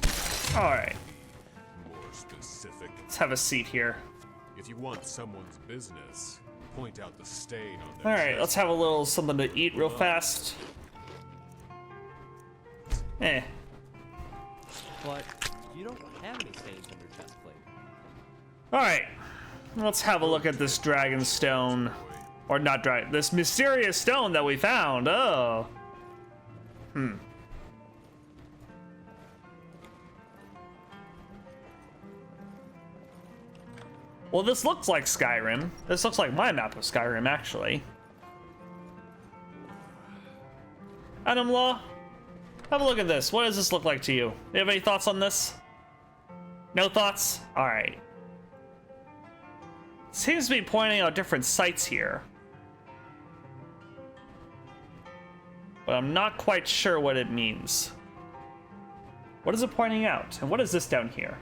All right. More specific. Let's have a seat here. If you want someone's business, point out the stain on All their right, let's have a little something to eat real fast. Eh. But you don't have any stains on your chest plate. All right. Let's have a look at this dragon stone. Or not dragon, this mysterious stone that we found. Oh. Well, this looks like Skyrim. This looks like my map of Skyrim, actually. Adam Law, have a look at this. What does this look like to you? Do you have any thoughts on this? No thoughts? All right. Seems to be pointing out different sites here. But I'm not quite sure what it means. What is it pointing out? And what is this down here?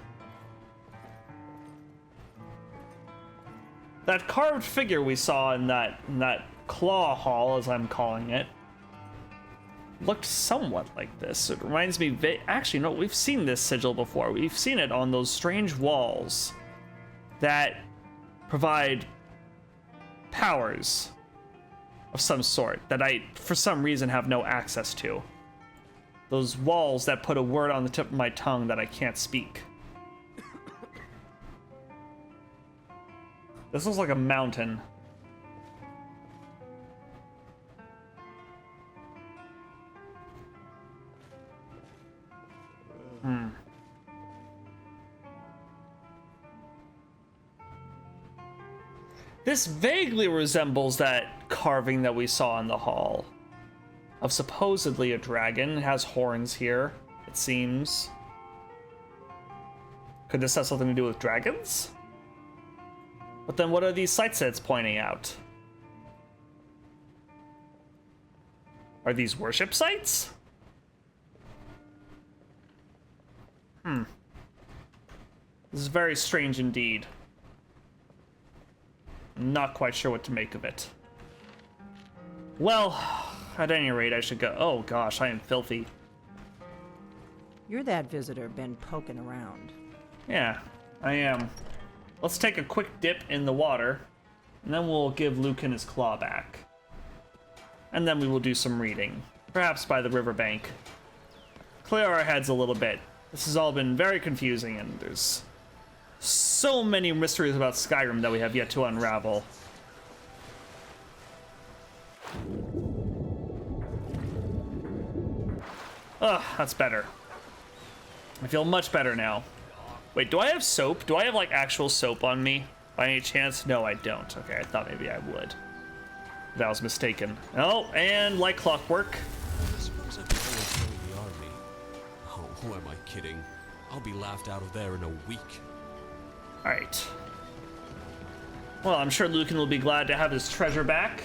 That carved figure we saw in that claw hall, as I'm calling it, looked somewhat like this. It reminds me, actually, no, we've seen this sigil before. We've seen it on those strange walls that provide powers of some sort that I, for some reason, have no access to. Those walls that put a word on the tip of my tongue that I can't speak. This looks like a mountain. This vaguely resembles that carving that we saw in the hall of supposedly a dragon. It has horns here, it seems. Could this have something to do with dragons? But then what are these sites that it's pointing out? Are these worship sites? This is very strange indeed. I'm not quite sure what to make of it. Well, at any rate, I should go. Oh gosh, I am filthy. You're that visitor been poking around. Yeah, I am. Let's take a quick dip in the water, and then we'll give Lucan his claw back. And then we will do some reading, perhaps by the riverbank. Clear our heads a little bit. This has all been very confusing, and there's so many mysteries about Skyrim that we have yet to unravel. Ugh, that's better. I feel much better now. Wait, do I have soap? Do I have, like, actual soap on me? By any chance? No, I don't. Okay, I thought maybe I would. That was mistaken. Oh, and like clockwork. I suppose I could always join the army. Oh, who am I kidding? I'll be laughed out of there in a week. Alright. Well, I'm sure Lucan will be glad to have his treasure back.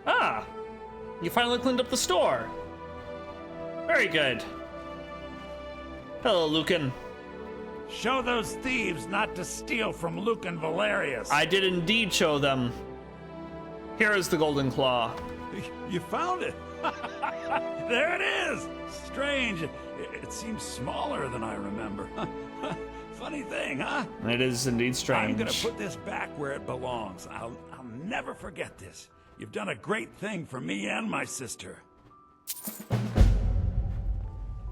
Ah! You finally cleaned up the store. Very good. Hello, Lucan. Show those thieves not to steal from Lucan Valerius. I did indeed show them. Here is the golden claw. You found it. There it is. Strange. It seems smaller than I remember. Funny thing, huh? It is indeed strange. I'm gonna put this back where it belongs. I'll never forget this. You've done a great thing for me and my sister.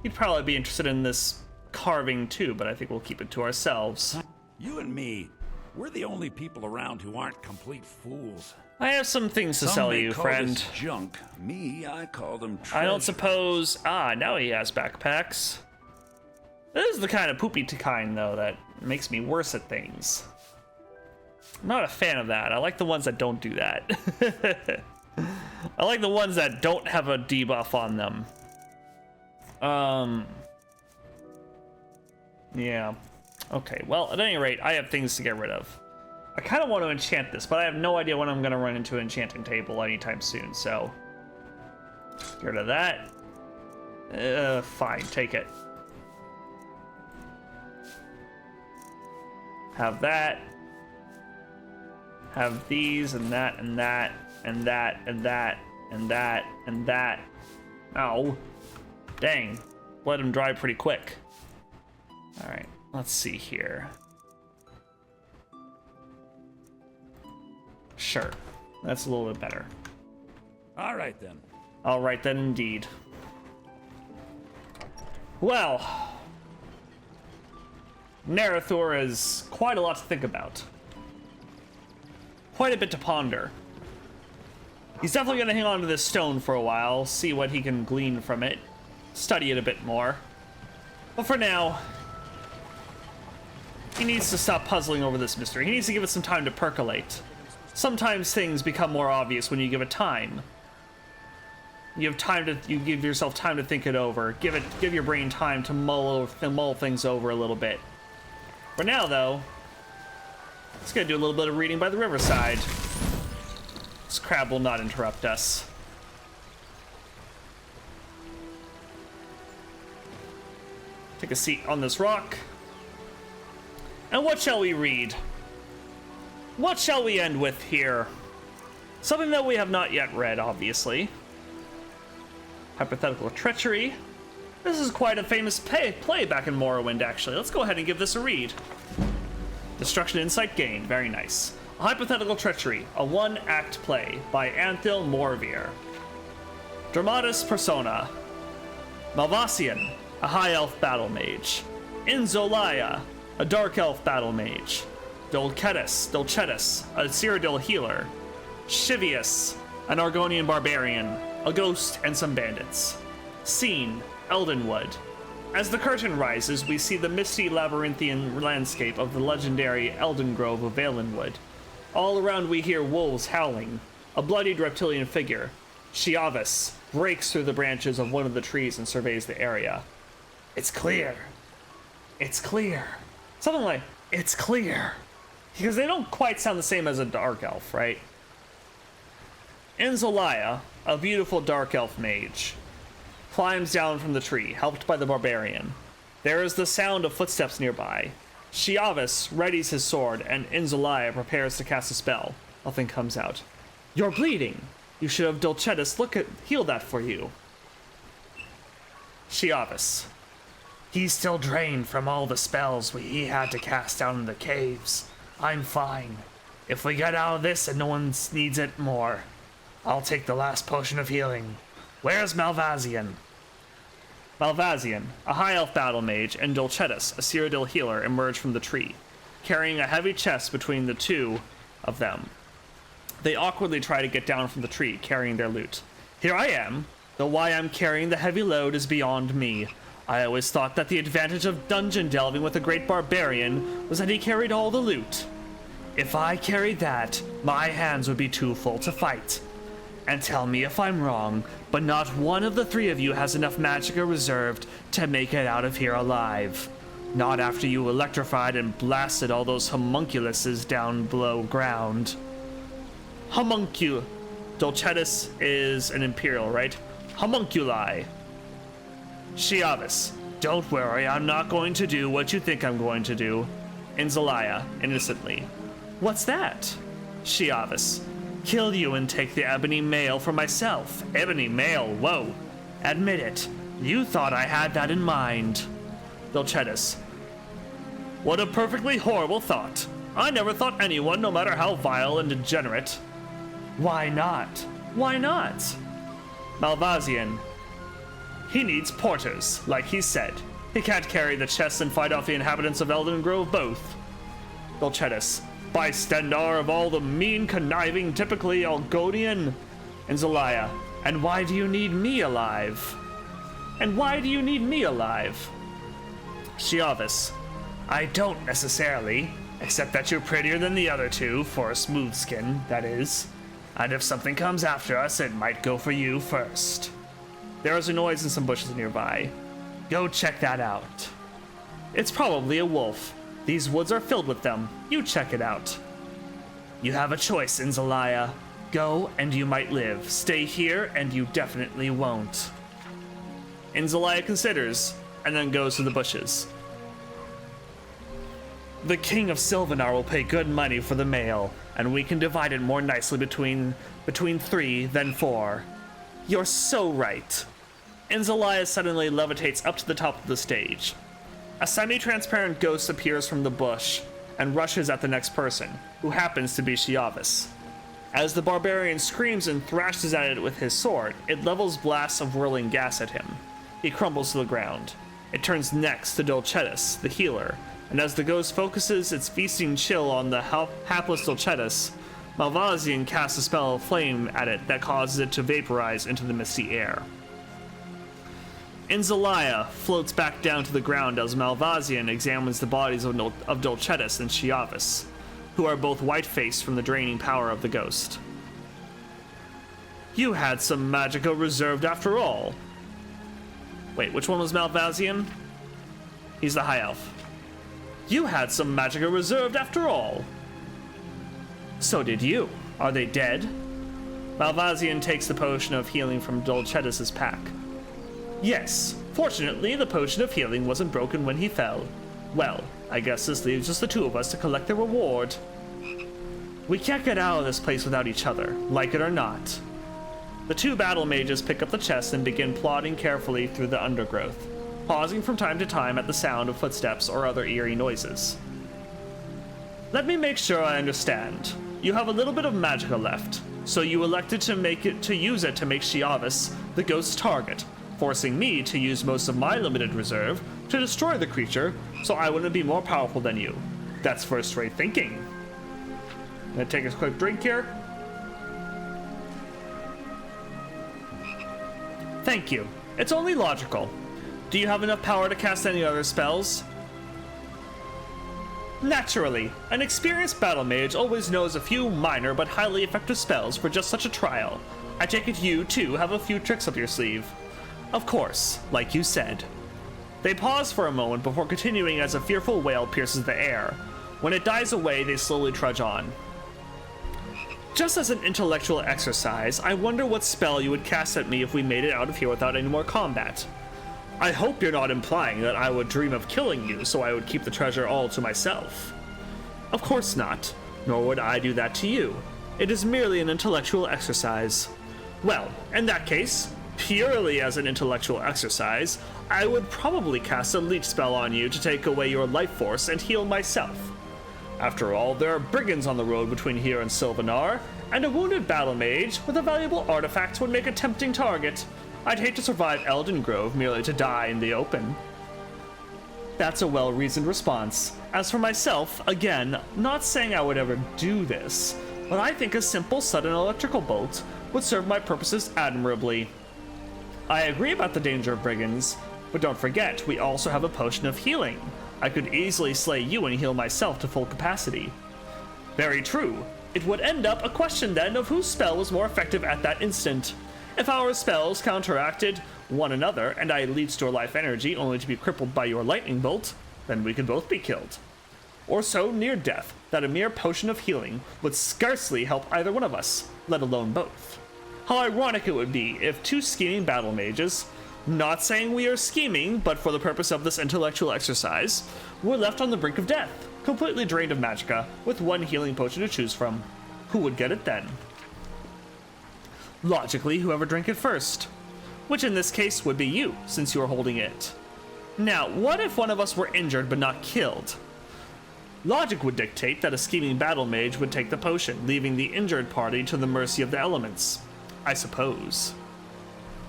He'd probably be interested in this carving too, but I think we'll keep it to ourselves. You and me, we're the only people around who aren't complete fools. I have some things to sell you, friend. This junk. Me, I call them treasure. I don't suppose... Ah, now he has backpacks. This is the kind of poopy kind, though, that makes me worse at things. I'm not a fan of that. I like the ones that don't do that. I like the ones that don't have a debuff on them. Yeah. Okay, well, at any rate, I have things to get rid of. I kind of want to enchant this, but I have no idea when I'm going to run into an enchanting table anytime soon, so... Get rid of that. Fine, take it. Have that. Have these, and that, and that, and that, and that, and that, and that. Ow. Dang. Let him dry pretty quick. Alright, let's see here. Sure. That's a little bit better. All right, then. All right, then, indeed. Well, Narathor is quite a lot to think about. Quite a bit to ponder. He's definitely going to hang on to this stone for a while, see what he can glean from it, study it a bit more. But for now, he needs to stop puzzling over this mystery. He needs to give it some time to percolate. Sometimes things become more obvious when you give it time. You give yourself time to think it over. Give your brain time to mull things over a little bit. For now, though, let's go do a little bit of reading by the riverside. This crab will not interrupt us. Take a seat on this rock. And what shall we read? What shall we end with here? Something that we have not yet read, obviously. Hypothetical treachery. This is quite a famous play back in Morrowind, actually. Let's go ahead and give this a read. Destruction insight gained. Very nice. A hypothetical treachery, a one-act play by Anthil Morvir. Dramatis persona. Malvasian, a high elf battle mage. Inzolaya, a dark elf battle mage. Dulcetus, a Cyrodiil healer. Shivius, an Argonian barbarian. A ghost and some bandits. Scene, Eldenwood. As the curtain rises, we see the misty labyrinthian landscape of the legendary Elden Grove of Valenwood. All around we hear wolves howling. A bloodied reptilian figure, Shiavis, breaks through the branches of one of the trees and surveys the area. It's clear. It's clear. Something like, it's clear. Because they don't quite sound the same as a dark elf, right? Inzaliah, a beautiful dark elf mage, climbs down from the tree, helped by the barbarian. There is the sound of footsteps nearby. Shiavis readies his sword, and Inzaliah prepares to cast a spell. Nothing comes out. You're bleeding. You should have Dolcettis heal that for you. Shiavis. He's still drained from all the spells he had to cast down in the caves. I'm fine. If we get out of this and no one needs it more, I'll take the last potion of healing. Where's Malvazian? Malvazian, a high elf battle mage, and Dolcettis, a Cyrodiil healer, emerge from the tree, carrying a heavy chest between the two of them. They awkwardly try to get down from the tree, carrying their loot. Here I am, though why I'm carrying the heavy load is beyond me. I always thought that the advantage of dungeon delving with a great barbarian was that he carried all the loot. If I carried that, my hands would be too full to fight. And tell me if I'm wrong, but not one of the three of you has enough magicka reserved to make it out of here alive. Not after you electrified and blasted all those homunculuses down below ground. Dolcettis is an imperial, right? Homunculi. Shiavis, don't worry, I'm not going to do what you think I'm going to do. Inzaliah, innocently. What's that? Shiavis, kill you and take the ebony mail for myself. Ebony mail, whoa. Admit it, you thought I had that in mind. Dolcettis, what a perfectly horrible thought. I never thought anyone, no matter how vile and degenerate. Why not? Why not? Malvazian, he needs porters, like he said. He can't carry the chests and fight off the inhabitants of Elden Grove both. Dolcettis, bystander of all the mean, conniving, typically Algonian. Inzaliah, and why do you need me alive? And why do you need me alive? Shiavis, I don't necessarily, except that you're prettier than the other two, for a smooth skin, that is. And if something comes after us, it might go for you first. There is a noise in some bushes nearby. Go check that out. It's probably a wolf. These woods are filled with them. You check it out. You have a choice, Inzaliah. Go and you might live. Stay here and you definitely won't. Inzaliah considers, and then goes to the bushes. The King of Sylvanar will pay good money for the mail, and we can divide it more nicely between 3 than 4. You're so right. Inzaliah suddenly levitates up to the top of the stage. A semi-transparent ghost appears from the bush and rushes at the next person, who happens to be Shiavis. As the barbarian screams and thrashes at it with his sword, it levels blasts of whirling gas at him. He crumbles to the ground. It turns next to Dolcettis, the healer, and as the ghost focuses its feasting chill on the hapless Dolcettis, Malvazian casts a spell of flame at it that causes it to vaporize into the misty air. Inzaliah floats back down to the ground as Malvazian examines the bodies of Dolcettis and Shiavis, who are both white-faced from the draining power of the ghost. You had some magicka reserved after all. Wait, which one was Malvazian? He's the high elf. You had some magicka reserved after all. So did you. Are they dead? Malvazian takes the potion of healing from Dolcettis' pack. Yes, fortunately the potion of healing wasn't broken when he fell. Well, I guess this leaves just the two of us to collect the reward. We can't get out of this place without each other, like it or not. The two battle mages pick up the chest and begin plodding carefully through the undergrowth, pausing from time to time at the sound of footsteps or other eerie noises. Let me make sure I understand. You have a little bit of magicka left, so you elected to use it to make Shiavis the ghost's target, forcing me to use most of my limited reserve to destroy the creature so I wouldn't be more powerful than you. That's first-rate thinking. I'm gonna take a quick drink here. Thank you. It's only logical. Do you have enough power to cast any other spells? Naturally, an experienced battle mage always knows a few minor but highly effective spells for just such a trial. I take it you, too, have a few tricks up your sleeve. Of course, like you said. They pause for a moment before continuing as a fearful wail pierces the air. When it dies away, they slowly trudge on. Just as an intellectual exercise, I wonder what spell you would cast at me if we made it out of here without any more combat. I hope you're not implying that I would dream of killing you so I would keep the treasure all to myself. Of course not, nor would I do that to you. It is merely an intellectual exercise. Well, in that case, purely as an intellectual exercise, I would probably cast a leech spell on you to take away your life force and heal myself. After all, there are brigands on the road between here and Sylvanar, and a wounded battle mage with a valuable artifact would make a tempting target. I'd hate to survive Elden Grove merely to die in the open. That's a well-reasoned response. As for myself, again, not saying I would ever do this, but I think a simple sudden electrical bolt would serve my purposes admirably. I agree about the danger of brigands, but don't forget, we also have a potion of healing. I could easily slay you and heal myself to full capacity. Very true. It would end up a question then of whose spell was more effective at that instant. If our spells counteracted one another and I leached your life energy only to be crippled by your lightning bolt, then we could both be killed. Or so near death that a mere potion of healing would scarcely help either one of us, let alone both. How ironic it would be if two scheming battle mages, not saying we are scheming, but for the purpose of this intellectual exercise, were left on the brink of death, completely drained of magicka, with one healing potion to choose from. Who would get it then? Logically, whoever drank it first. Which in this case would be you, since you are holding it. Now, what if one of us were injured but not killed? Logic would dictate that a scheming battle mage would take the potion, leaving the injured party to the mercy of the elements. I suppose.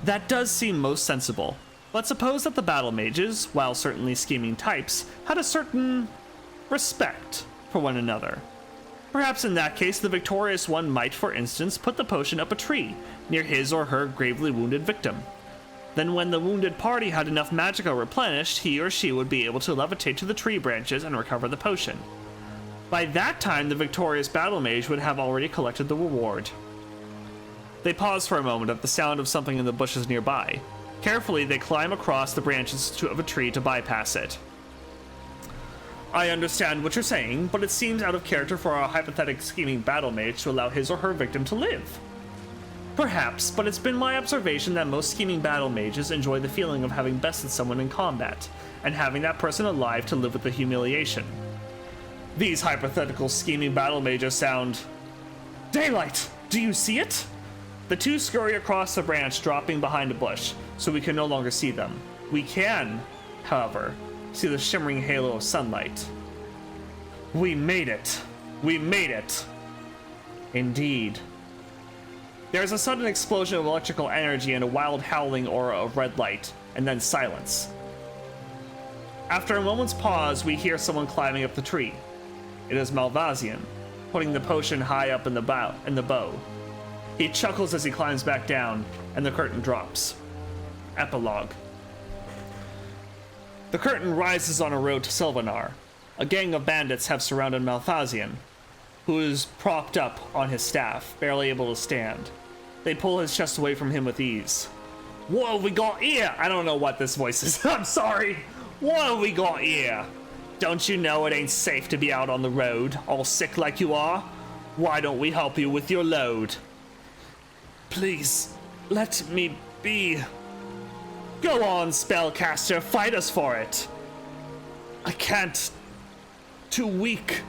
That does seem most sensible, but suppose that the battle mages, while certainly scheming types, had a certain respect for one another. Perhaps in that case the victorious one might, for instance, put the potion up a tree, near his or her gravely wounded victim. Then when the wounded party had enough magicka replenished, he or she would be able to levitate to the tree branches and recover the potion. By that time the victorious battle mage would have already collected the reward. They pause for a moment at the sound of something in the bushes nearby. Carefully, they climb across the branches of a tree to bypass it. I understand what you're saying, but it seems out of character for our hypothetical scheming battle mage to allow his or her victim to live. Perhaps, but it's been my observation that most scheming battle mages enjoy the feeling of having bested someone in combat, and having that person alive to live with the humiliation. These hypothetical scheming battle mages sound... Daylight! Do you see it? The two scurry across the branch, dropping behind a bush, so we can no longer see them. We can, however, see the shimmering halo of sunlight. We made it! We made it! Indeed. There's a sudden explosion of electrical energy and a wild howling aura of red light, and then silence. After a moment's pause, we hear someone climbing up the tree. It is Malvazian, putting the potion high up in the bow. He chuckles as he climbs back down, and the curtain drops. Epilogue. The curtain rises on a road to Sylvanar. A gang of bandits have surrounded Malvazian, who is propped up on his staff, barely able to stand. They pull his chest away from him with ease. What have we got here? I don't know what this voice is. I'm sorry. What have we got here? Don't you know it ain't safe to be out on the road, all sick like you are? Why don't we help you with your load? Please, let me be. Go on, spellcaster, fight us for it. I can't. Too weak.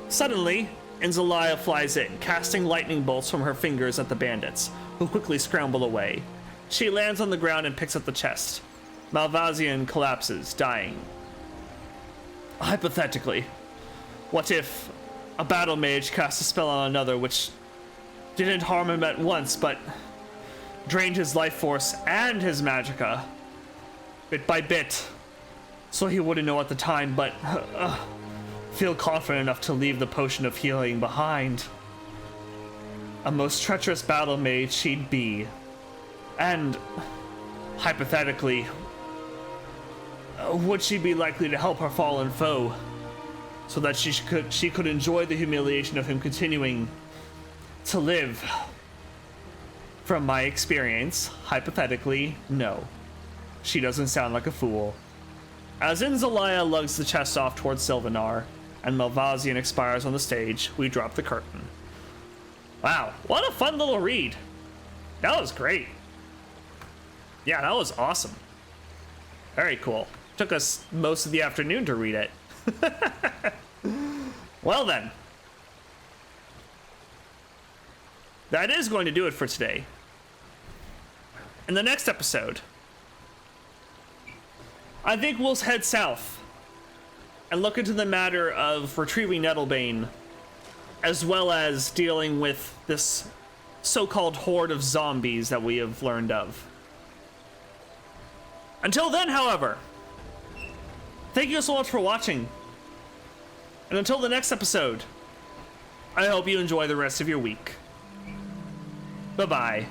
Suddenly, Inzalaya flies in, casting lightning bolts from her fingers at the bandits, who quickly scramble away. She lands on the ground and picks up the chest. Malvazian collapses, dying. Hypothetically, what if a battle mage cast a spell on another which didn't harm him at once, but drained his life force and his magicka, bit by bit, so he wouldn't know at the time, but feel confident enough to leave the potion of healing behind. A most treacherous battle mage she'd be. And, hypothetically, would she be likely to help her fallen foe so that she could enjoy the humiliation of him continuing to live? From my experience, hypothetically, no. She doesn't sound like a fool. As Zelaya lugs the chest off towards Sylvanar, and Malvazian expires on the stage, we drop the curtain. Wow, what a fun little read. That was great. Yeah, that was awesome. Very cool. Took us most of the afternoon to read it. Well then. That is going to do it for today. In the next episode, I think we'll head south and look into the matter of retrieving Nettlebane, as well as dealing with this so-called horde of zombies that we have learned of. Until then, however, thank you so much for watching. And until the next episode, I hope you enjoy the rest of your week. Bye-bye.